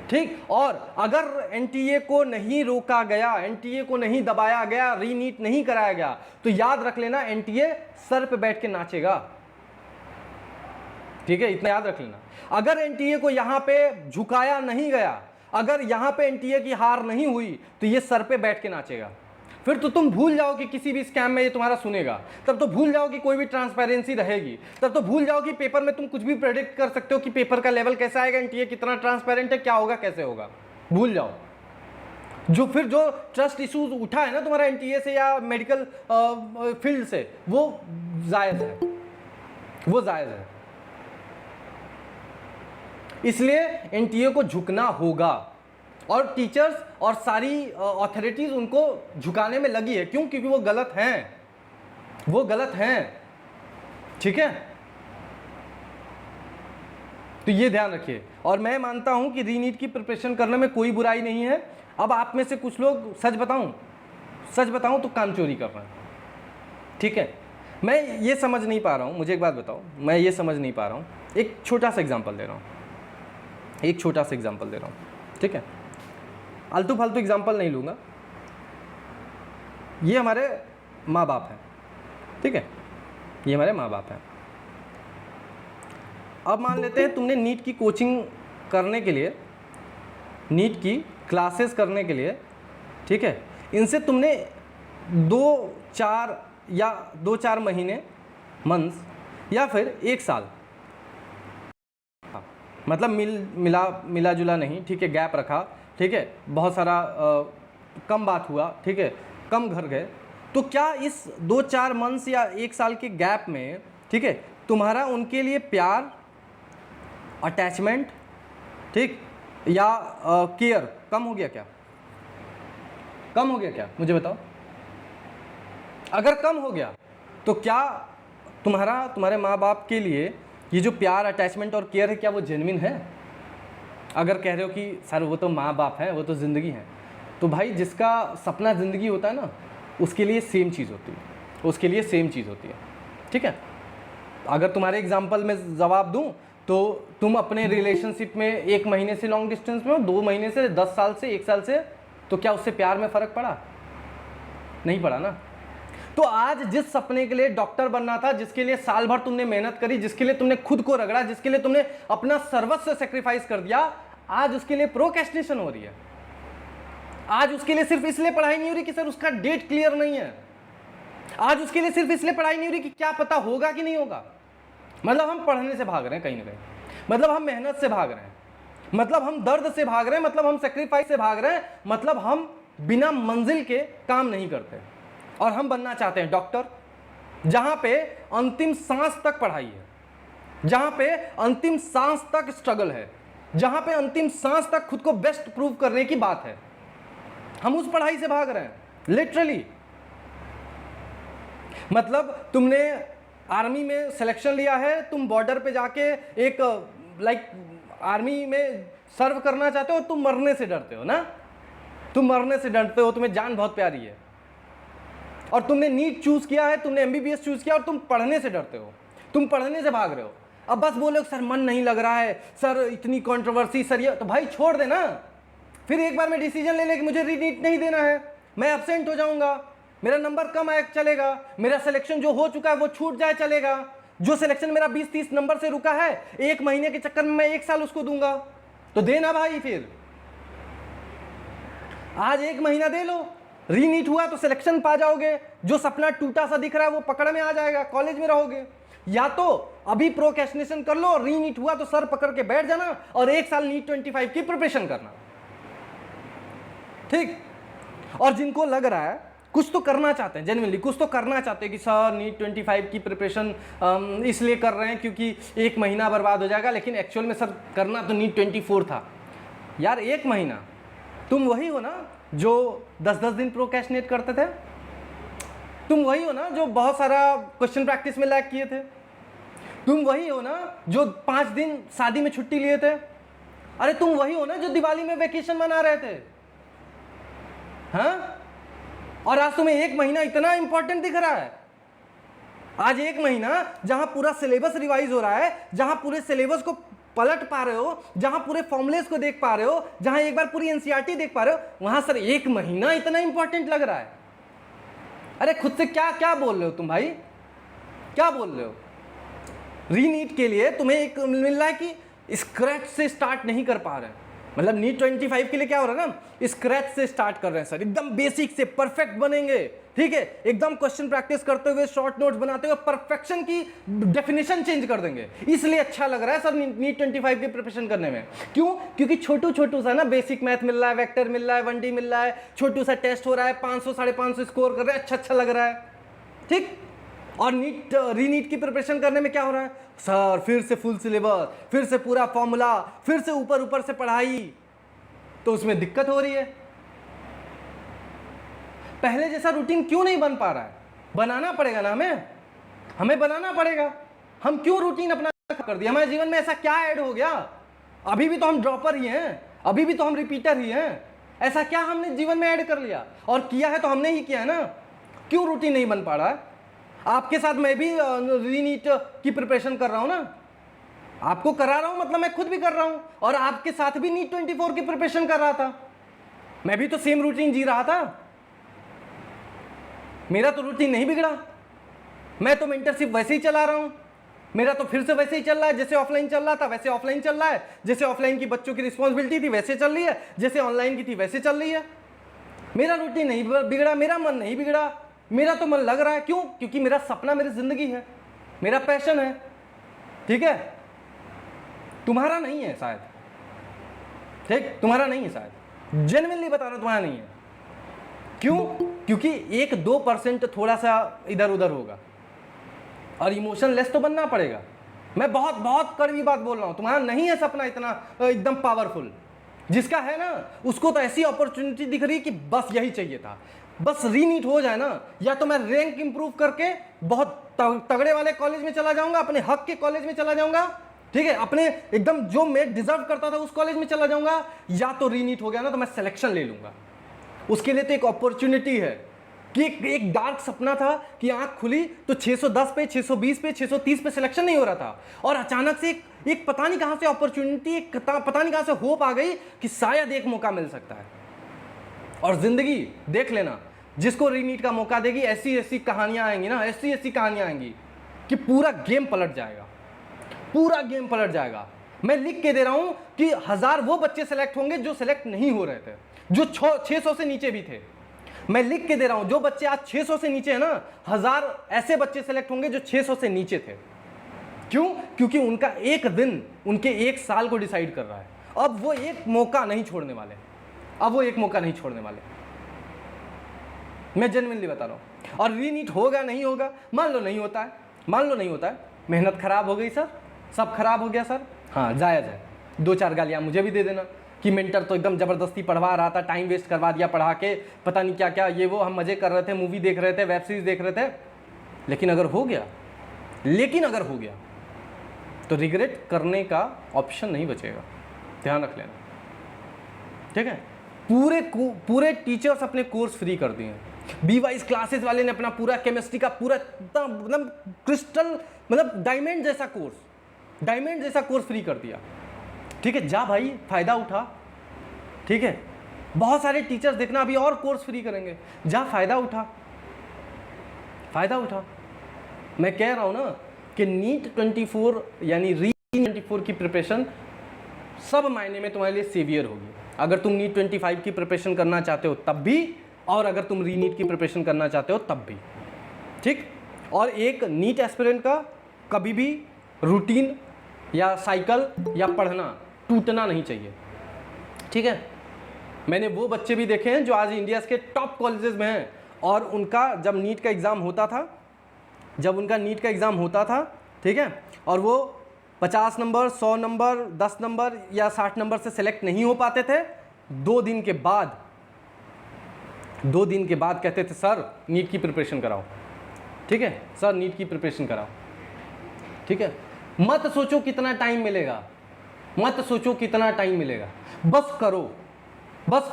ठीक, और अगर एनटीए को नहीं रोका गया, एनटीए को नहीं दबाया गया, रीनीट नहीं कराया गया, तो याद रख लेना एनटीए सर पे बैठ के नाचेगा। ठीक है, इतना याद रख लेना। अगर एनटीए को यहां पे झुकाया नहीं गया, अगर यहां पे एनटीए की हार नहीं हुई, तो ये सर पे बैठ के नाचेगा। फिर तो तुम भूल जाओ कि किसी भी स्कैम में ये तुम्हारा सुनेगा, तब तो भूल जाओ कि कोई भी ट्रांसपेरेंसी रहेगी, तब तो भूल जाओ कि पेपर में तुम कुछ भी प्रेडिक्ट कर सकते हो कि पेपर का लेवल कैसा आएगा, एनटीए कितना ट्रांसपेरेंट है, क्या होगा, कैसे होगा, भूल जाओ। जो ट्रस्ट इश्यूज उठा है ना तुम्हारा एनटीए से या मेडिकल फील्ड से, वो जायज है, इसलिए एनटीए को झुकना होगा। और टीचर्स और सारी अथॉरिटीज उनको झुकाने में लगी है। क्यों? क्योंकि वो गलत हैं। ठीक है, तो ये ध्यान रखिए। और मैं मानता हूं कि रीनीट की प्रिपरेशन करने में कोई बुराई नहीं है। अब आप में से कुछ लोग सच बताऊं तो काम चोरी कर रहे हैं। ठीक है, मैं ये समझ नहीं पा रहा हूं, मुझे एक बात बताओ, मैं ये समझ नहीं पा रहा हूं। एक छोटा सा एग्जांपल दे रहा हूं, ठीक है, आलतू फालतू एग्जाम्पल नहीं लूँगा। ये हमारे माँ बाप हैं, ठीक है, ये हमारे माँ बाप हैं। अब मान लेते हैं तुमने नीट की कोचिंग करने के लिए, नीट की क्लासेस करने के लिए, ठीक है, इनसे तुमने 2-4 महीने, मंथ्स या फिर 1 साल, मतलब मिला जुला नहीं, ठीक है, गैप रखा, ठीक है, बहुत सारा कम बात हुआ, ठीक है, कम घर गए, तो क्या इस 2-4 मंथ्स या 1 साल के गैप में ठीक है, तुम्हारा उनके लिए प्यार, अटैचमेंट, ठीक, या केयर कम हो गया क्या? कम हो गया क्या, मुझे बताओ। अगर कम हो गया तो क्या तुम्हारे माँ बाप के लिए ये जो प्यार, अटैचमेंट और केयर है, क्या वो जेन्युइन है? अगर कह रहे हो कि सर वो तो माँ बाप हैं, वो तो ज़िंदगी है, तो भाई जिसका सपना ज़िंदगी होता है ना, उसके लिए सेम चीज़ होती है, उसके लिए सेम चीज़ होती है, ठीक है। अगर तुम्हारे एग्जाम्पल में जवाब दूं तो तुम अपने रिलेशनशिप में 1 महीने से लॉन्ग डिस्टेंस में हो, 2 महीने से, 10 साल से, 1 साल से, तो क्या उससे प्यार में फ़र्क पड़ा? नहीं पड़ा ना। तो आज जिस सपने के लिए डॉक्टर बनना था, जिसके लिए साल भर तुमने मेहनत करी, जिसके लिए तुमने खुद को रगड़ा, जिसके लिए तुमने अपना सर्वस्व सेक्रीफाइस कर दिया, आज उसके लिए प्रोक्रेस्टिनेशन हो रही है। आज उसके लिए सिर्फ इसलिए पढ़ाई नहीं हो रही कि सर उसका डेट क्लियर नहीं है। आज उसके लिए सिर्फ इसलिए पढ़ाई नहीं हो रही कि क्या पता होगा कि नहीं होगा। मतलब हम पढ़ने से भाग रहे हैं कहीं ना कहीं, मतलब हम मेहनत से भाग रहे हैं, मतलब हम दर्द से भाग रहे हैं, मतलब हम सेक्रीफाइस से भाग रहे हैं, मतलब हम बिना मंजिल के काम नहीं करते। और हम बनना चाहते हैं डॉक्टर, जहां पे अंतिम सांस तक पढ़ाई है, जहां पे अंतिम सांस तक स्ट्रगल है, जहां पे अंतिम सांस तक खुद को बेस्ट प्रूव करने की बात है। हम उस पढ़ाई से भाग रहे हैं लिटरली। मतलब तुमने आर्मी में सिलेक्शन लिया है, तुम बॉर्डर पे जाके एक आर्मी में सर्व करना चाहते हो, तुम मरने से डरते हो ना, तुम मरने से डरते हो, तुम्हें जान बहुत प्यारी है, और तुमने नीट चूज किया है, तुमने एमबीबीएस चूज किया, और तुम पढ़ने से डरते हो, तुम पढ़ने से भाग रहे हो। अब बस बोलो सर मन नहीं लग रहा है, सर इतनी कंट्रोवर्सी, सर ये, तो भाई छोड़ देना। फिर एक बार मैं डिसीजन ले कि मुझे रीनीट नहीं देना है, मैं एब्सेंट हो जाऊंगा, मेरा नंबर कम आए चलेगा, मेरा सिलेक्शन जो हो चुका है वो छूट जाए चलेगा, जो सिलेक्शन मेरा 20-30 नंबर से रुका है, 1 महीने के चक्कर में मैं 1 साल उसको दूंगा, तो देना भाई। फिर आज 1 महीना दे लो, रीनीट हुआ तो सिलेक्शन पा जाओगे, जो सपना टूटा सा दिख रहा है वो पकड़ में आ जाएगा, कॉलेज में रहोगे। या तो अभी प्रोक्रेस्टिनेशन कर लो, रीनीट हुआ तो सर पकड़ के बैठ जाना और 1 साल नीट 25 की प्रिपरेशन करना, ठीक। और जिनको लग रहा है कुछ तो करना चाहते हैं, जेन्युइनली कुछ तो करना चाहते हैं कि सर नीट 25 की प्रिपरेशन इसलिए कर रहे हैं क्योंकि 1 महीना बर्बाद हो जाएगा, लेकिन एक्चुअल में सर करना तो नीट 24 था। यार 1 महीना, तुम वही हो ना जो 10-10 दिन प्रोक्रेस्टिनेट करते थे, तुम वही हो ना जो बहुत सारा क्वेश्चन प्रैक्टिस में लैग किए थे, तुम वही हो ना जो 5 दिन शादी में छुट्टी लिए थे, अरे तुम वही हो ना जो दिवाली में वेकेशन मना रहे थे, हाँ। और आज तुम्हें 1 महीना इतना इंपॉर्टेंट दिख रहा है। आज 1 महीना जहां पूरा सिलेबस रिवाइज हो रहा है, जहां पूरे सिलेबस को पलट पा रहे हो, जहां पूरे फॉर्मुलेस को देख पा रहे हो, जहां एक बार पूरी एनसीईआरटी देख पा रहे हो, वहां सर 1 महीना इतना इंपॉर्टेंट लग रहा है। अरे खुद से क्या क्या बोल रहे हो तुम भाई, क्या बोल रहे हो? रीनीट के लिए तुम्हें एक मिल रहा है कि स्क्रैच से स्टार्ट नहीं कर पा रहे हैं। मतलब नीट 25 के लिए क्या हो रहा है ना, स्क्रैच से स्टार्ट कर रहे हैं सर, एकदम बेसिक से परफेक्ट बनेंगे, ठीक है, एकदम क्वेश्चन प्रैक्टिस करते हुए, शॉर्ट नोट्स बनाते हुए परफेक्शन की डेफिनेशन चेंज कर देंगे। इसलिए अच्छा लग रहा है सर नीट 25 की प्रिपरेशन करने में। क्यों? क्योंकि छोटू सा ना बेसिक मैथ मिल रहा है, वेक्टर मिल रहा है, 1D मिल रहा है, छोटू सा टेस्ट हो रहा है, 500-550 स्कोर कर रहे हैं, अच्छा लग रहा है, ठीक। और रीनीट की प्रिपरेशन करने में क्या हो रहा है सर, फिर से फुल सिलेबस, फिर से पूरा फॉर्मूला, फिर से ऊपर से पढ़ाई, तो उसमें दिक्कत हो रही है। पहले जैसा रूटीन क्यों नहीं बन पा रहा है? बनाना पड़ेगा ना, हमें बनाना पड़ेगा। हम क्यों रूटीन अपना कर दिया? हमारे जीवन में ऐसा क्या ऐड हो गया? अभी भी तो हम ड्रॉपर ही हैं, अभी भी तो हम रिपीटर ही हैं। ऐसा क्या हमने जीवन में ऐड कर लिया? और किया है तो हमने ही किया है ना। क्यों रूटीन नहीं बन पा रहा है? आपके साथ मैं भी रीनीट की प्रिपरेशन कर रहा हूं ना, आपको करा रहा हूं, मतलब मैं खुद भी कर रहा हूं, और आपके साथ भी नीट 24 की प्रिपरेशन कर रहा था। मैं भी तो सेम रूटीन जी रहा था, मेरा तो रूटीन नहीं बिगड़ा, मैं तो मेंटरशिप वैसे ही चला रहा हूं, मेरा तो फिर से वैसे ही चल रहा है, जैसे ऑफलाइन चल रहा था वैसे ऑफलाइन चल रहा है, जैसे ऑफलाइन की बच्चों की रिस्पॉन्सिबिलिटी थी वैसे चल रही है, जैसे ऑनलाइन की थी वैसे चल रही है। मेरा रूटीन नहीं बिगड़ा, मेरा मन नहीं बिगड़ा, मेरा तो मन लग रहा है। क्यों? क्योंकि मेरा सपना मेरी जिंदगी है, मेरा पैशन है, ठीक है। तुम्हारा नहीं है शायद, ठीक, तुम्हारा नहीं है शायद, जेन्युइनली बता रहा हूं, तुम्हारा नहीं है। क्यों? क्योंकि 1-2% थोड़ा सा इधर उधर होगा, और इमोशनलेस तो बनना पड़ेगा। मैं बहुत बहुत कड़वी बात बोल रहा हूँ, तुम्हारा नहीं है सपना इतना एकदम पावरफुल। जिसका है ना उसको तो ऐसी अपॉर्चुनिटी दिख रही कि बस यही चाहिए था, बस रीनीट हो जाए ना, या तो मैं रैंक इंप्रूव करके बहुत तगड़े वाले कॉलेज में चला जाऊंगा, अपने हक के कॉलेज में चला जाऊंगा, ठीक है, अपने एकदम जो मैं डिजर्व करता था उस कॉलेज में चला जाऊंगा, या तो रीनीट हो गया ना तो मैं सिलेक्शन ले लूंगा। उसके लिए तो एक अपॉर्चुनिटी है कि एक डार्क सपना था कि आंख खुली तो 610 पे, 620 पे, 630 पे सिलेक्शन नहीं हो रहा था, और अचानक से एक पता नहीं कहां से अपॉर्चुनिटी, एक पता नहीं कहां से होप आ गई कि शायद एक मौका मिल सकता है। और जिंदगी देख लेना, जिसको रीनीट का मौका देगी ऐसी ऐसी कहानियां आएंगी ना, ऐसी ऐसी कहानियां आएंगी कि पूरा गेम पलट जाएगा, पूरा गेम पलट जाएगा। मैं लिख के दे रहा हूं कि 1000 वो बच्चे सेलेक्ट होंगे जो सेलेक्ट नहीं हो रहे थे, जो 600 से नीचे भी थे। मैं लिख के दे रहा हूं जो बच्चे आज 600 से नीचे है ना, 1000 ऐसे बच्चे सेलेक्ट होंगे जो 600 से नीचे थे। क्यों? क्योंकि उनका एक दिन उनके एक साल को डिसाइड कर रहा है। अब वो एक मौका नहीं छोड़ने वाले, अब वो एक मौका नहीं छोड़ने वाले, मैं जेन्युइनली बता रहा हूं। और रीनीट होगा नहीं होगा, मान लो नहीं होता है, मान लो नहीं होता है, मेहनत खराब हो गई सर, सब खराब हो गया सर, हाँ जायज़ है, 2-4 गालियां मुझे भी दे देना कि मेंटर तो एकदम ज़बरदस्ती पढ़वा रहा था, टाइम वेस्ट करवा दिया पढ़ा के, पता नहीं क्या क्या ये वो, हम मज़े कर रहे थे, मूवी देख रहे थे, वेब सीरीज़ देख रहे थे। लेकिन अगर हो गया, तो रिग्रेट करने का ऑप्शन नहीं बचेगा, ध्यान रख लेना, ठीक है। पूरे टीचर्स अपने कोर्स फ्री कर दिए हैं। BYS क्लासेस वाले ने अपना पूरा केमिस्ट्री का पूरा मतलब क्रिस्टल, मतलब डायमंड जैसा कोर्स फ्री कर दिया, ठीक है। जा भाई फ़ायदा उठा, ठीक है। बहुत सारे टीचर्स देखना अभी और कोर्स फ्री करेंगे, जा फ़ायदा उठा। मैं कह रहा हूँ ना कि नीट 24 यानी री 24 की प्रिपरेशन सब मायने में तुम्हारे लिए सेवियर होगी। अगर तुम नीट 25 की प्रिपरेशन करना चाहते हो तब भी, और अगर तुम री नीट की प्रिपरेशन करना चाहते हो तब भी, ठीक। और एक नीट एस्पिरेंट का कभी भी रूटीन या साइकिल या पढ़ना टूटना नहीं चाहिए, ठीक है। मैंने वो बच्चे भी देखे हैं जो आज इंडिया के टॉप कॉलेजेस में हैं, और उनका जब नीट का एग्ज़ाम होता था, ठीक है, और वो 50 नंबर, 100 नंबर, 10 नंबर या 60 नंबर से सेलेक्ट नहीं हो पाते थे, 2 दिन के बाद कहते थे सर नीट की प्रिपरेशन कराओ, ठीक है, सर नीट की प्रिपरेशन कराओ, ठीक है। मत सोचो कितना टाइम मिलेगा, बस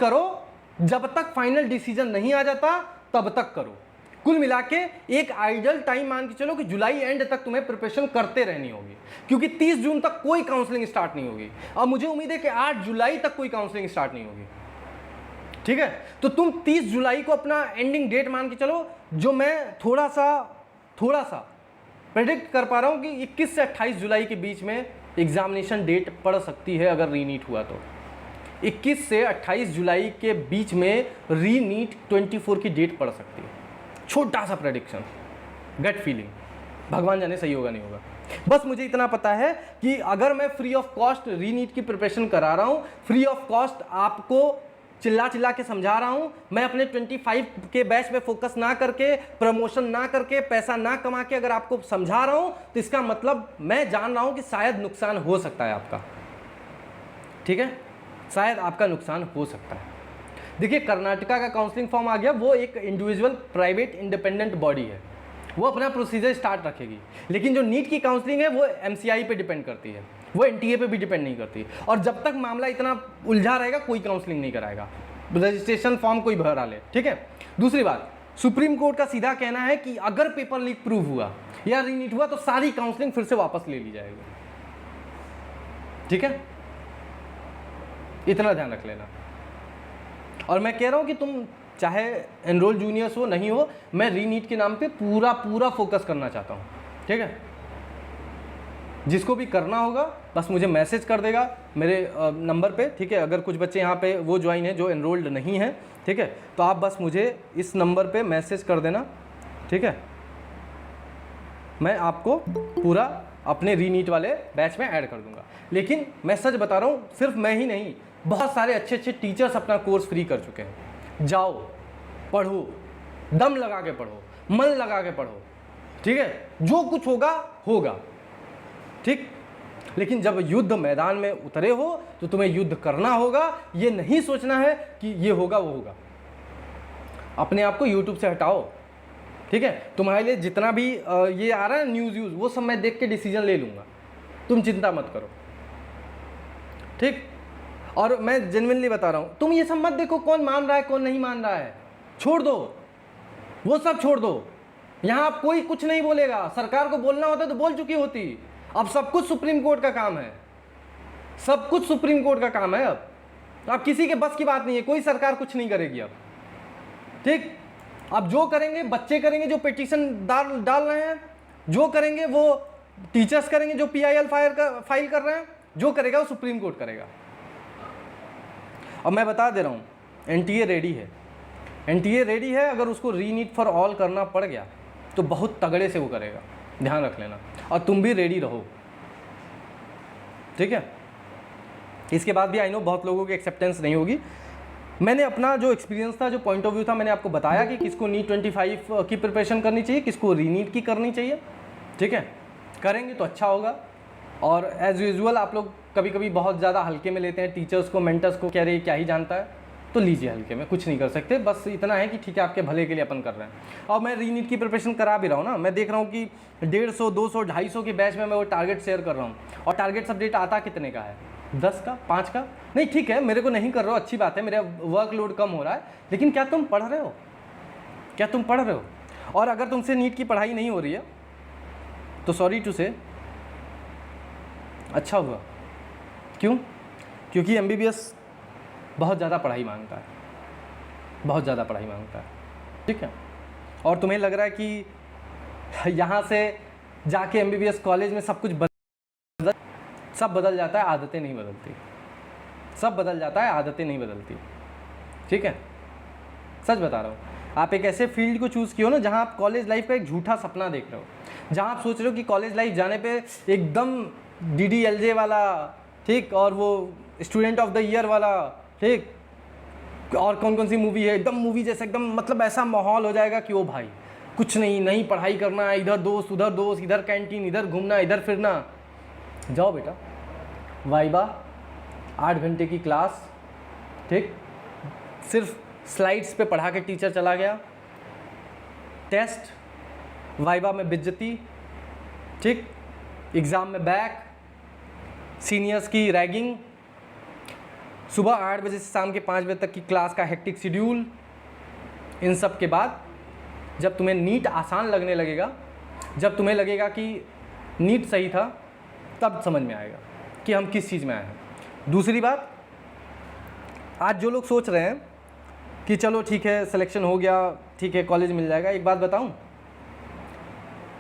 करो, जब तक फाइनल डिसीजन नहीं आ जाता तब तक करो। कुल मिला के एक आइडियल टाइम मान के चलो कि जुलाई एंड तक तुम्हें प्रिपरेशन करते रहनी होगी, क्योंकि 30 जून तक कोई काउंसलिंग स्टार्ट नहीं होगी, और मुझे उम्मीद है कि 8 जुलाई तक कोई काउंसलिंग स्टार्ट नहीं होगी, ठीक है। तो तुम 30 जुलाई को अपना एंडिंग डेट मान के चलो, जो मैं थोड़ा सा प्रेडिक्ट कर पा रहा हूं कि 21 से 28 जुलाई के बीच में एग्जामिनेशन डेट पड़ सकती है अगर रीनीट हुआ तो। 21 से 28 जुलाई के बीच में रीनीट 24 की डेट पड़ सकती है। छोटा सा प्रेडिक्शन, गट फीलिंग, भगवान जाने सही होगा नहीं होगा। बस मुझे इतना पता है कि अगर मैं फ्री ऑफ कॉस्ट रीनीट की प्रिपरेशन करा रहा हूँ, फ्री ऑफ कॉस्ट आपको चिल्ला के समझा रहा हूँ, मैं अपने 25 के बैच में फोकस ना करके, प्रमोशन ना करके, पैसा ना कमा के अगर आपको समझा रहा हूँ, तो इसका मतलब मैं जान रहा हूँ कि शायद नुकसान हो सकता है आपका, ठीक है, शायद आपका नुकसान हो सकता है। देखिए कर्नाटका का काउंसलिंग फॉर्म आ गया, वो एक इंडिविजुअल प्राइवेट इंडिपेंडेंट बॉडी है, वो अपना प्रोसीजर स्टार्ट रखेगी, लेकिन जो नीट की काउंसलिंग है वो MCI पे डिपेंड करती है, वो NTA पे भी डिपेंड नहीं करती। और जब तक मामला इतना उलझा रहेगा कोई काउंसलिंग नहीं कराएगा, रजिस्ट्रेशन फॉर्म कोई भरा ले, ठीक है। दूसरी बात, सुप्रीम कोर्ट का सीधा कहना है कि अगर पेपर लीक प्रूव हुआ या रीनीट हुआ तो सारी काउंसलिंग फिर से वापस ले ली जाएगी, ठीक है, इतना ध्यान रख लेना। और मैं कह रहा हूँ कि तुम चाहे एनरोल जूनियर्स हो नहीं हो, मैं रीनीट के नाम पे पूरा फोकस करना चाहता हूँ, ठीक है। जिसको भी करना होगा बस मुझे मैसेज कर देगा मेरे नंबर पे, ठीक है। अगर कुछ बच्चे यहाँ पे वो ज्वाइन है जो एनरोल्ड नहीं है, ठीक है, तो आप बस मुझे इस नंबर पे मैसेज कर देना, ठीक है। मैं आपको पूरा अपने रीनीट वाले बैच में ऐड कर दूंगा। लेकिन मैं सच बता रहा हूँ, सिर्फ मैं ही नहीं, बहुत सारे अच्छे टीचर्स अपना कोर्स फ्री कर चुके हैं। जाओ पढ़ो, दम लगा के पढ़ो, मन लगा के पढ़ो, ठीक है, जो कुछ होगा होगा, ठीक। लेकिन जब युद्ध मैदान में उतरे हो तो तुम्हें युद्ध करना होगा, ये नहीं सोचना है कि ये होगा वो होगा। अपने आप को यूट्यूब से हटाओ, ठीक है। तुम्हारे लिए जितना भी ये आ रहा है न्यूज़ वो सब मैं देख के डिसीजन ले लूँगा, तुम चिंता मत करो, ठीक। और मैं जेन्युइनली बता रहा हूँ, तुम ये सब मत देखो कौन मान रहा है कौन नहीं मान रहा है, छोड़ दो, वो सब छोड़ दो। यहाँ अब कोई कुछ नहीं बोलेगा, सरकार को बोलना होता तो बोल चुकी होती। अब सब कुछ सुप्रीम कोर्ट का काम है, सब कुछ सुप्रीम कोर्ट का काम है। अब किसी के बस की बात नहीं है, कोई सरकार कुछ नहीं करेगी अब, ठीक। अब जो करेंगे बच्चे करेंगे, जो पिटीशन डाल रहे हैं, जो करेंगे वो टीचर्स करेंगे, जो PIL फाइल कर रहे हैं, जो करेगा वो सुप्रीम कोर्ट करेगा। अब मैं बता दे रहा हूँ, NTA रेडी है, NTA रेडी है। अगर उसको रीनीट फॉर ऑल करना पड़ गया तो बहुत तगड़े से वो करेगा, ध्यान रख लेना। और तुम भी रेडी रहो, ठीक है। इसके बाद भी आई नो बहुत लोगों की एक्सेप्टेंस नहीं होगी। मैंने अपना जो एक्सपीरियंस था, जो पॉइंट ऑफ व्यू था, मैंने आपको बताया कि किसको नीट 25 की प्रिपरेशन करनी चाहिए, किसको रीनीट की करनी चाहिए, ठीक है। करेंगे तो अच्छा होगा। और एज़ यूजुअल आप लोग कभी कभी बहुत ज़्यादा हल्के में लेते हैं टीचर्स को, मेंटर्स को, कह रहे क्या ही जानता है, तो लीजिए हल्के में, कुछ नहीं कर सकते। बस इतना है कि ठीक है, आपके भले के लिए अपन कर रहे हैं। और मैं रीनीट की प्रिपरेशन करा भी रहा हूँ ना, मैं देख रहा हूँ कि 150, 200, 250 के बैच में मैं वो टारगेट शेयर कर रहा हूँ। और टारगेट सब्जेक्ट आता कितने का है? 10 का, 5 का? नहीं, ठीक है, मेरे को नहीं कर रहे हो, अच्छी बात है, मेरा वर्कलोड कम हो रहा है, लेकिन क्या तुम पढ़ रहे हो? क्या तुम पढ़ रहे हो? और अगर तुमसे नीट की पढ़ाई नहीं हो रही है तो सॉरी टू से अच्छा हुआ। क्यों? क्योंकि MBBS बहुत ज़्यादा पढ़ाई मांगता है, बहुत ज़्यादा पढ़ाई मांगता है, ठीक है। और तुम्हें लग रहा है कि यहाँ से जाके MBBS कॉलेज में सब कुछ सब बदल जाता है, आदतें नहीं बदलती। सब बदल जाता है, आदतें नहीं बदलती, ठीक है। सच बता रहा हूँ, आप एक ऐसे फील्ड को चूज़ किया हो ना जहाँ आप कॉलेज लाइफ का एक झूठा सपना देख रहे हो, जहाँ आप सोच रहे हो कि कॉलेज लाइफ जाने पे एकदम DDLJ वाला, ठीक, और वो स्टूडेंट ऑफ द ईयर वाला, ठीक, और कौन कौन सी मूवी है, एकदम मूवी जैसा, एकदम मतलब ऐसा माहौल हो जाएगा कि ओ भाई कुछ नहीं पढ़ाई करना, इधर दोस्त उधर दोस्त, इधर कैंटीन, इधर घूमना, इधर फिरना। जाओ बेटा, वाइबा 8 घंटे की क्लास, ठीक, सिर्फ स्लाइड्स पे पढ़ा के टीचर चला गया, टेस्ट, वाइबा में बेइज्जती, ठीक, एग्ज़ाम में बैक, सीनियर्स की रैगिंग, सुबह 8 बजे से शाम के 5 बजे तक की क्लास का हेक्टिक शेड्यूल। इन सब के बाद जब तुम्हें नीट आसान लगने लगेगा, जब तुम्हें लगेगा कि नीट सही था, तब समझ में आएगा कि हम किस चीज़ में आए हैं। दूसरी बात, आज जो लोग सोच रहे हैं कि चलो ठीक है सिलेक्शन हो गया, ठीक है कॉलेज मिल जाएगा, एक बात बताऊं,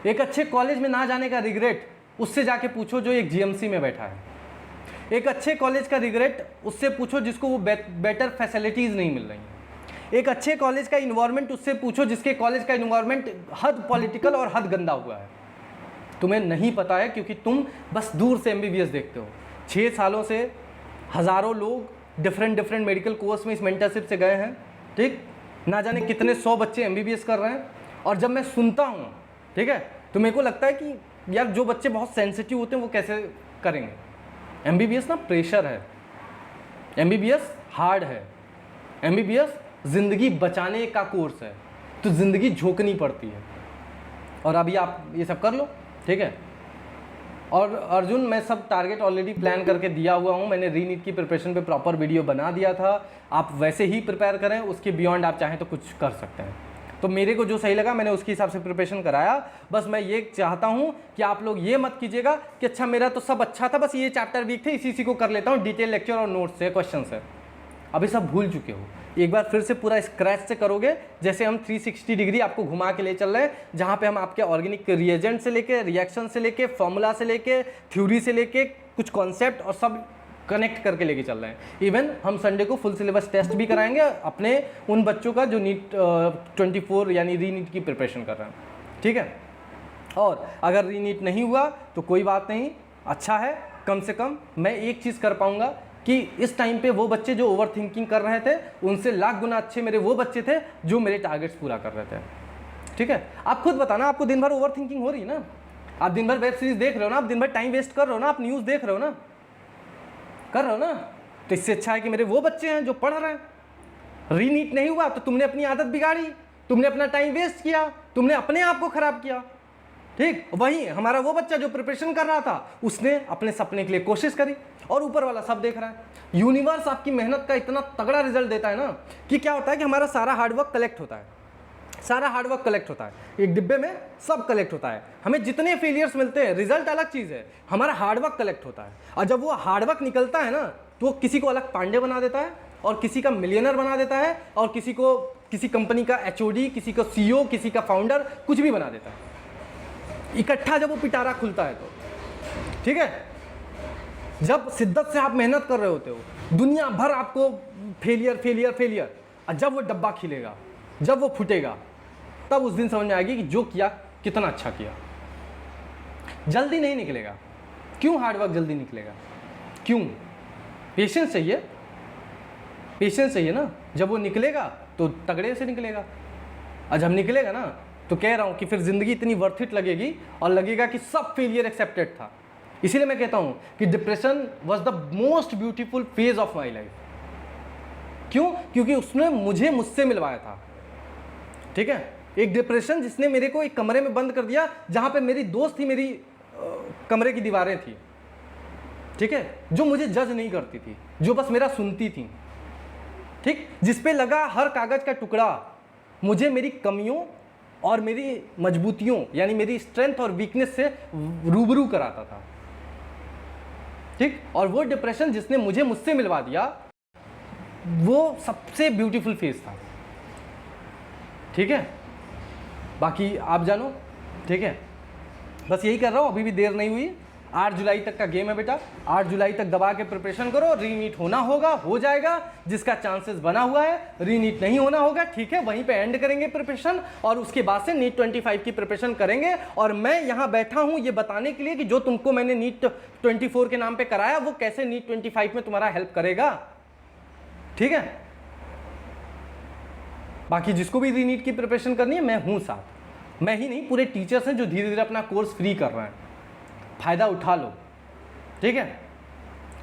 एक अच्छे कॉलेज में ना जाने का रिग्रेट उससे जाके पूछो जो एक GMC में बैठा है। एक अच्छे कॉलेज का रिग्रेट उससे पूछो जिसको वो बेटर फैसिलिटीज़ नहीं मिल रही हैं। एक अच्छे कॉलेज का इन्वायरमेंट उससे पूछो जिसके कॉलेज का इन्वायरमेंट हद पॉलिटिकल और हद गंदा हुआ है। तुम्हें नहीं पता है क्योंकि तुम बस दूर से MBBS देखते हो। 6 सालों से हज़ारों लोग डिफरेंट मेडिकल कोर्स में इस मेंटरशिप से गए हैं, ठीक, ना जाने कितने 100 बच्चे MBBS कर रहे हैं। और जब मैं सुनता हूँ, ठीक है, तो मेरे को लगता है कि यार जो बच्चे बहुत सेंसिटिव होते हैं वो कैसे करेंगे। MBBS ना प्रेशर है, MBBS हार्ड है, MBBS ज़िंदगी बचाने का कोर्स है, तो ज़िंदगी झोंकनी पड़ती है। और अभी आप ये सब कर लो, ठीक है। और अर्जुन, मैं सब टारगेट ऑलरेडी प्लान करके दिया हुआ हूँ, मैंने रीनीट की प्रिपरेशन पे प्रॉपर वीडियो बना दिया था। आप वैसे ही प्रिपेयर करें, उसके बियॉन्ड आप चाहें तो कुछ कर सकते हैं। तो मेरे को जो सही लगा मैंने उसके हिसाब से प्रिपरेशन कराया। बस मैं ये चाहता हूँ कि आप लोग ये मत कीजिएगा कि अच्छा मेरा तो सब अच्छा था, बस ये चैप्टर वीक थे, इसी को कर लेता हूँ, डिटेल लेक्चर और नोट्स से, क्वेश्चन से। अभी सब भूल चुके हो, एक बार फिर से पूरा स्क्रैच से करोगे। जैसे हम 360 डिग्री आपको घुमा के ले चल रहे हैं, जहाँ पे हम आपके ऑर्गेनिक रिएजेंट से लेके, रिएक्शन से लेके, फॉर्मूला से लेके, थ्योरी से लेके, कुछ कॉन्सेप्ट और सब कनेक्ट करके लेके चल रहे हैं। इवन हम संडे को फुल सिलेबस टेस्ट भी कराएंगे अपने उन बच्चों का जो नीट 24 यानी रीनीट की प्रिपरेशन कर रहे हैं, ठीक है। और अगर रीनीट नहीं हुआ तो कोई बात नहीं, अच्छा है, कम से कम मैं एक चीज़ कर पाऊँगा कि इस टाइम पे वो बच्चे जो ओवर थिंकिंग कर रहे थे उनसे लाख गुना अच्छे मेरे वो बच्चे थे जो मेरे टारगेट्स पूरा कर रहे थे। ठीक है, आप खुद बताना, आपको दिन भर ओवर थिंकिंग हो रही है ना, आप दिन भर वेब सीरीज देख रहे हो ना, आप दिन भर टाइम वेस्ट कर रहे हो ना, आप न्यूज़ देख रहे हो ना, कर रहे हो ना, तो इससे अच्छा है कि मेरे वो बच्चे हैं जो पढ़ रहे हैं। रीनीट नहीं हुआ तो तुमने अपनी आदत बिगाड़ी, तुमने अपना टाइम वेस्ट किया, तुमने अपने आप को खराब किया। ठीक, वही हमारा वो बच्चा जो प्रिपरेशन कर रहा था, उसने अपने सपने के लिए कोशिश करी और ऊपर वाला सब देख रहा है। यूनिवर्स आपकी मेहनत का इतना तगड़ा रिजल्ट देता है ना कि क्या होता है कि हमारा सारा हार्डवर्क कलेक्ट होता है, सारा हार्डवर्क कलेक्ट होता है, एक डिब्बे में सब कलेक्ट होता है। हमें जितने फेलियर्स मिलते हैं, रिजल्ट अलग चीज़ है, हमारा हार्डवर्क कलेक्ट होता है। और जब वो हार्डवर्क निकलता है ना, तो वो किसी को अलग पांडे बना देता है और किसी का मिलियनर बना देता है और किसी को किसी कंपनी का एचओडी, किसी को सीईओ, किसी का फाउंडर, कुछ भी बना देता है इकट्ठा जब वो पिटारा खुलता है तो। ठीक है, जब शिद्दत से आप मेहनत कर रहे होते हो, दुनिया भर आपको फेलियर फेलियर फेलियर, और जब वो डब्बा खिलेगा, जब वो फूटेगा, तब उस दिन समझ में आएगी कि जो किया कितना अच्छा किया। जल्दी नहीं निकलेगा। क्यों हार्डवर्क जल्दी निकलेगा? क्यों? पेशेंस चाहिए, पेशेंस चाहिए ना। जब वो निकलेगा तो तगड़े से निकलेगा, और जब निकलेगा ना तो कह रहा हूँ कि फिर ज़िंदगी इतनी वर्थ इट लगेगी और लगेगा कि सब फेलियर एक्सेप्टेड था। इसीलिए मैं कहता हूँ कि depression was the most beautiful phase of my life. क्यों? क्योंकि उसने मुझे मुझसे मिलवाया था। ठीक है, एक डिप्रेशन जिसने मेरे को एक कमरे में बंद कर दिया जहाँ पे मेरी दोस्त थी, मेरी कमरे की दीवारें थी, ठीक है, जो मुझे जज नहीं करती थी, जो बस मेरा सुनती थी, ठीक, जिस पे लगा हर कागज का टुकड़ा मुझे मेरी कमियों और मेरी मजबूतियों यानी मेरी स्ट्रेंथ और वीकनेस से रूबरू कराता था। ठीक, और वो डिप्रेशन जिसने मुझे मुझसे मिलवा दिया, वो सबसे ब्यूटीफुल फेज था। ठीक है, बाकी आप जानो। ठीक है, बस यही कर रहा हूँ, अभी भी देर नहीं हुई। 8 जुलाई तक का गेम है बेटा, 8 जुलाई तक दबा के प्रिपरेशन करो। रीनीट होना होगा, हो जाएगा, जिसका चांसेस बना हुआ है। रीनीट नहीं होना होगा, ठीक है, वहीं पे एंड करेंगे प्रिपरेशन और उसके बाद से नीट 25 की प्रिपरेशन करेंगे। और मैं यहाँ बैठा हूँ ये बताने के लिए कि जो तुमको मैंने नीट 24 के नाम पे कराया, वो कैसे नीट 25 में तुम्हारा हेल्प करेगा। ठीक है, बाकी जिसको भी रीनीट की प्रिपरेशन करनी है, मैं हूँ साथ। मैं ही नहीं, पूरे टीचर्स हैं जो धीरे धीरे अपना कोर्स फ्री कर रहे हैं, फायदा उठा लो। ठीक है,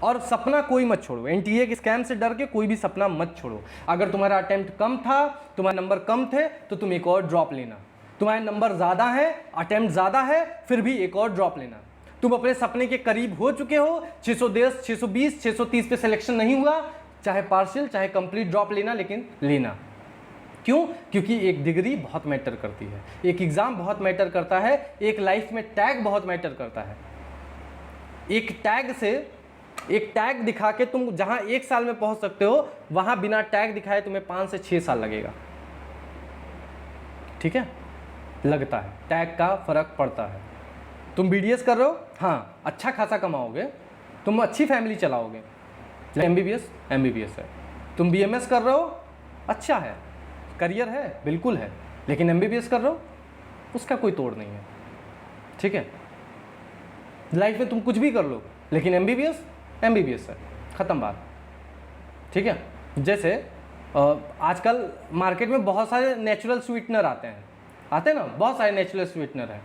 और सपना कोई मत छोड़ो। एनटीए के स्कैम से डर के कोई भी सपना मत छोड़ो। अगर तुम्हारा अटेम्प्ट कम था, तुम्हारे नंबर कम थे, तो तुम एक और ड्रॉप लेना। तुम्हारे नंबर ज़्यादा है, अटेम्प्ट ज़्यादा है, फिर भी एक और ड्रॉप लेना। तुम अपने सपने के करीब हो चुके हो, 610, 620, 630 पे सिलेक्शन नहीं हुआ, चाहे पार्शियल चाहे कंप्लीट ड्रॉप लेना, लेकिन लेना। क्यों? क्योंकि एक डिग्री बहुत मैटर करती है, एक एग्ज़ाम बहुत मैटर करता है, एक लाइफ में टैग बहुत मैटर करता है। एक टैग से, एक टैग दिखा के तुम जहां 1 साल में पहुंच सकते हो, वहां बिना टैग दिखाए तुम्हें 5 से 6 साल लगेगा। ठीक है, लगता है, टैग का फर्क पड़ता है। तुम बीडीएस कर रहे हो, हाँ, अच्छा खासा कमाओगे, तुम अच्छी फैमिली चलाओगे, एमबीबीएस एमबीबीएस है। तुम बीएमएस कर रहे हो, अच्छा है, करियर है, बिल्कुल है, लेकिन एमबीबीएस कर रहे हो, उसका कोई तोड़ नहीं है। ठीक है, लाइफ में तुम कुछ भी कर लो, लेकिन एमबीबीएस एमबीबीएस है, ख़त्म बात। ठीक है, जैसे आजकल मार्केट में बहुत सारे नेचुरल स्वीटनर आते हैं ना, बहुत सारे नेचुरल स्वीटनर हैं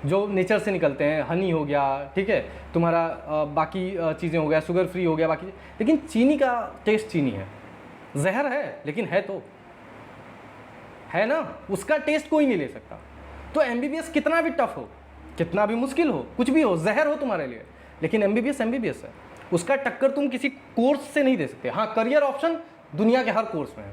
जो नेचर से निकलते हैं। हनी हो गया, ठीक है, तुम्हारा बाकी चीज़ें हो गया, शुगर फ्री हो गया, बाकी, लेकिन चीनी का टेस्ट चीनी है, जहर है, लेकिन है तो है ना, उसका टेस्ट कोई नहीं ले सकता। तो एमबीबीएस कितना भी टफ हो, कितना भी मुश्किल हो, कुछ भी हो, जहर हो तुम्हारे लिए, लेकिन एमबीबीएस एमबीबीएस है, उसका टक्कर तुम किसी कोर्स से नहीं दे सकते। हाँ, करियर ऑप्शन दुनिया के हर कोर्स में है।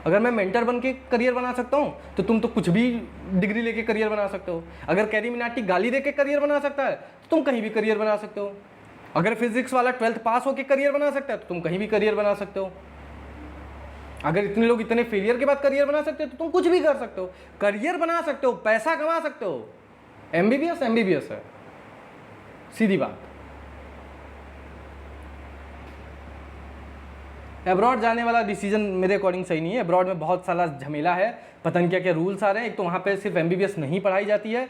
अगर मैं मेंटर बन के करियर बना सकता हूँ, तो तुम तो कुछ भी डिग्री लेके करियर बना सकते हो। अगर कैरी मिनाटी गाली दे के करियर बना सकता है, तो तुम कहीं भी करियर बना सकते हो। अगर फिजिक्स वाला 12th पास होकर करियर बना सकता है, तो तुम कहीं भी करियर बना सकते हो। अगर इतने लोग इतने फेलियर के बाद करियर बना सकते हो, तो तुम कुछ भी कर सकते हो, करियर बना सकते हो, पैसा कमा सकते हो। एमबीबीएस एमबीबीएस है, सीधी बात। अब्रॉड जाने वाला डिसीजन मेरे अकॉर्डिंग सही नहीं है। अब्रॉड में बहुत सारा झमेला है, पता नहीं क्या क्या रूल्स आ रहे हैं। एक तो वहाँ पे सिर्फ एमबीबीएस नहीं पढ़ाई जाती है,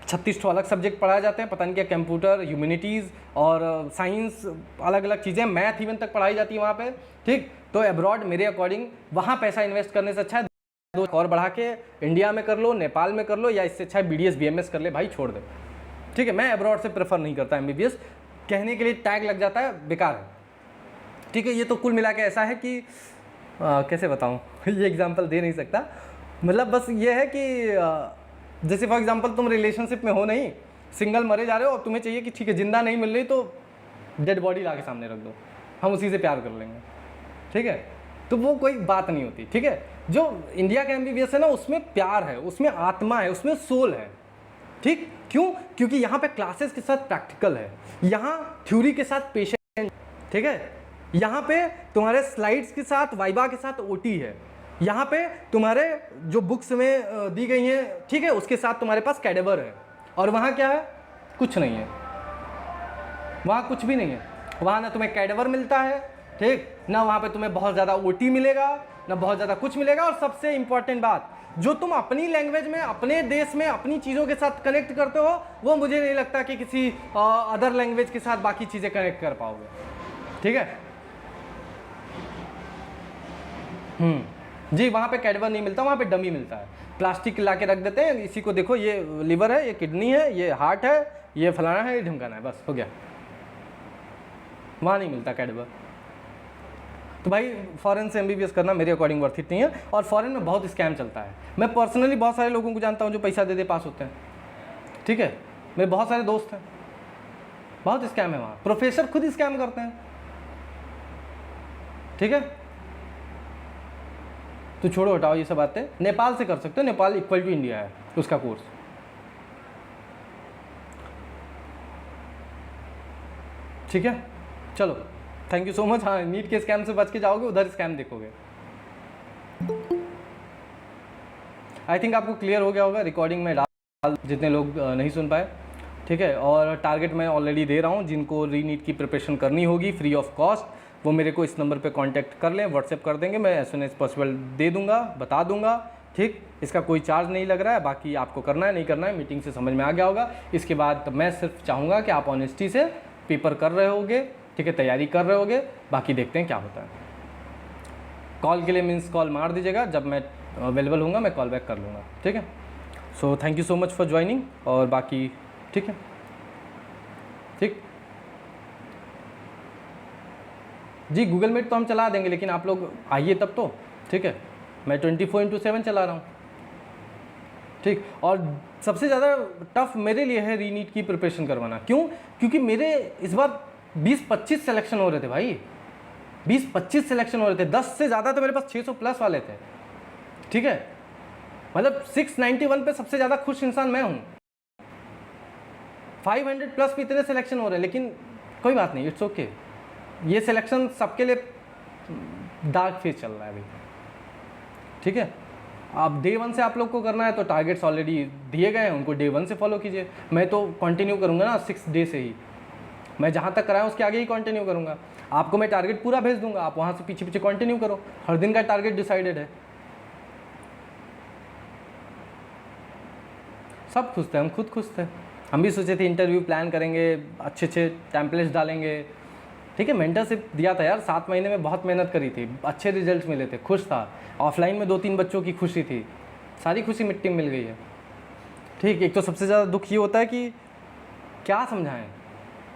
36 तो अलग सब्जेक्ट पढ़ाए जाते हैं, पता नहीं क्या, कंप्यूटर, ह्यूमैनिटीज़ और साइंस, अलग अलग चीज़ें, मैथ इवन तक पढ़ाई जाती है वहाँ पे। ठीक, तो अब्रॉड मेरे अकॉर्डिंग वहाँ पैसा इन्वेस्ट करने से अच्छा है 2 और बढ़ा के इंडिया में कर लो, नेपाल में कर लो, या इससे अच्छा BDS BMS कर ले भाई, छोड़ दे। ठीक है, मैं अब्रॉड से प्रेफर नहीं करता MBBS, कहने के लिए टैग लग जाता है, बेकार है। ठीक है, ये तो कुल मिला के ऐसा है कि कैसे बताऊँ ये एग्जांपल दे नहीं सकता, मतलब बस ये है कि जैसे फॉर एग्जांपल तुम रिलेशनशिप में हो नहीं, सिंगल मरे जा रहे हो, और तुम्हें चाहिए कि ठीक है जिंदा नहीं मिल रही तो डेड बॉडी ला के सामने रख दो, हम उसी से प्यार कर लेंगे। ठीक है, तो वो कोई बात नहीं होती। ठीक है, जो इंडिया का MBBS है ना, उसमें प्यार है, उसमें आत्मा है, उसमें सोल है। ठीक, क्यों? क्योंकि यहाँ पे क्लासेस के साथ प्रैक्टिकल है, यहाँ थ्योरी के साथ पेशेंट। ठीक है, यहाँ पे तुम्हारे स्लाइड्स के साथ वाइबा के साथ OT है, यहाँ पे तुम्हारे जो बुक्स में दी गई हैं, ठीक है, उसके साथ तुम्हारे पास कैडेवर है। और वहाँ क्या है? कुछ नहीं है, वहाँ कुछ भी नहीं है। वहाँ ना तुम्हें कैडेवर मिलता है, ठीक ना, वहाँ पे तुम्हें बहुत ज़्यादा OT मिलेगा, ना बहुत ज़्यादा कुछ मिलेगा। और सबसे इम्पॉर्टेंट बात, जो तुम अपनी लैंग्वेज में, अपने देश में, अपनी चीज़ों के साथ कनेक्ट करते हो, वो मुझे नहीं लगता कि किसी अदर लैंग्वेज के साथ बाकी चीज़ें कनेक्ट कर पाओगे। ठीक है जी, वहाँ पे कैडवर नहीं मिलता, वहाँ पे डमी मिलता है, प्लास्टिक ला के रख देते हैं, इसी को देखो, ये लिवर है, ये किडनी है, ये हार्ट है, ये फलाना है, ये ढिमकाना है, बस हो गया। वहाँ नहीं मिलता कैडवर। तो भाई फॉरेन से MBBS करना मेरे अकॉर्डिंग वर्थ इट नहीं है। और फॉरेन में बहुत स्कैम चलता है, मैं पर्सनली बहुत सारे लोगों को जानता हूँ जो पैसा दे दे पास होते हैं। ठीक है, मेरे बहुत सारे दोस्त हैं, बहुत स्कैम है वहाँ, प्रोफेसर खुद स्कैम करते हैं। ठीक है, तो छोड़ो, हटाओ ये सब बातें। नेपाल से कर सकते हो, नेपाल इक्वल टू इंडिया है उसका कोर्स। ठीक है, चलो, थैंक यू सो मच। हाँ, नीट के स्कैम से बच के जाओगे, उधर स्कैम देखोगे। आई थिंक आपको क्लियर हो गया होगा, रिकॉर्डिंग में डाल, जितने लोग नहीं सुन पाए। ठीक है, और टारगेट मैं ऑलरेडी दे रहा हूँ, जिनको री नीट की प्रिपरेशन करनी होगी फ्री ऑफ कॉस्ट, वो मेरे को इस नंबर पे कांटेक्ट कर लें, व्हाट्सएप कर देंगे, मैं एज सुन एज पॉसिबल दे दूंगा, बता दूंगा। ठीक, इसका कोई चार्ज नहीं लग रहा है, बाकी आपको करना है नहीं करना है मीटिंग से समझ में आ गया होगा। इसके बाद मैं सिर्फ चाहूँगा कि आप ऑनेस्टी से पेपर कर रहे होगे, ठीक है, तैयारी कर रहे होगे, बाकी देखते हैं क्या होता है। कॉल के लिए मीन्स कॉल मार दीजिएगा, जब मैं अवेलेबल होऊंगा मैं कॉल बैक कर लूँगा। ठीक है, so thank you so much for joining, और बाकी ठीक है, ठीक जी। गूगल मीट तो हम चला देंगे, लेकिन आप लोग आइए तब तो। ठीक है, मैं 24/7 चला रहा हूँ। ठीक, और सबसे ज़्यादा टफ मेरे लिए है री नीट की प्रिपरेशन करवाना। क्यों? क्योंकि मेरे इस बार 20-25 सिलेक्शन हो रहे थे भाई, 20-25 सिलेक्शन हो रहे थे, 10 से ज़्यादा तो मेरे पास 600 प्लस वाले थे। ठीक है, मतलब 691 पे सबसे ज़्यादा खुश इंसान मैं हूँ। 500 प्लस पे इतने सिलेक्शन हो रहे हैं, लेकिन कोई बात नहीं, इट्स ओके। ये सिलेक्शन सबके लिए डार्क फेज चल रहा है अभी। ठीक है, अब डे 1 से आप लोग को करना है तो टारगेट्स ऑलरेडी दिए गए हैं, उनको डे 1 से फॉलो कीजिए। मैं तो कंटिन्यू करूँगा ना 6 डे से ही, मैं जहाँ तक कराया उसके आगे ही कंटिन्यू करूँगा। आपको मैं टारगेट पूरा भेज दूंगा, आप वहाँ से पीछे पीछे कंटिन्यू करो, हर दिन का टारगेट डिसाइडेड है। सब खुश थे, हम खुद खुश थे। हम भी सोचे थे इंटरव्यू प्लान करेंगे, अच्छे अच्छे टेम्पलेट्स डालेंगे। ठीक है, मेंटरशिप दिया था यार, 7 महीने में बहुत मेहनत करी थी, अच्छे रिजल्ट्स मिले थे, खुश था। ऑफलाइन में 2-3 बच्चों की खुशी थी, सारी खुशी मिट्टी में मिल गई है। ठीक, एक तो सबसे ज़्यादा दुख ये होता है कि क्या समझाएं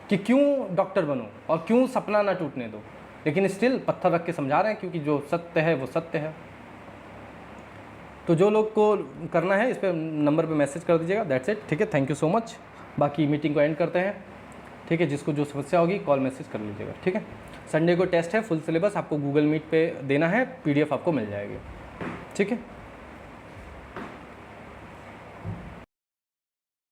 कि क्यों डॉक्टर बनो और क्यों सपना ना टूटने दो, लेकिन स्टिल पत्थर रख के समझा रहे हैं, क्योंकि जो सत्य है वो सत्य है। तो जो लोग को करना है इस पर नंबर पे मैसेज कर दीजिएगा, दैट्स इट। ठीक है, थैंक यू सो मच। बाकी मीटिंग को एंड करते हैं। ठीक है, जिसको जो समस्या होगी कॉल मैसेज कर लीजिएगा। ठीक है, संडे को टेस्ट है, फुल सिलेबस आपको गूगल मीट पे देना है, PDF आपको मिल जाएगी। ठीक है।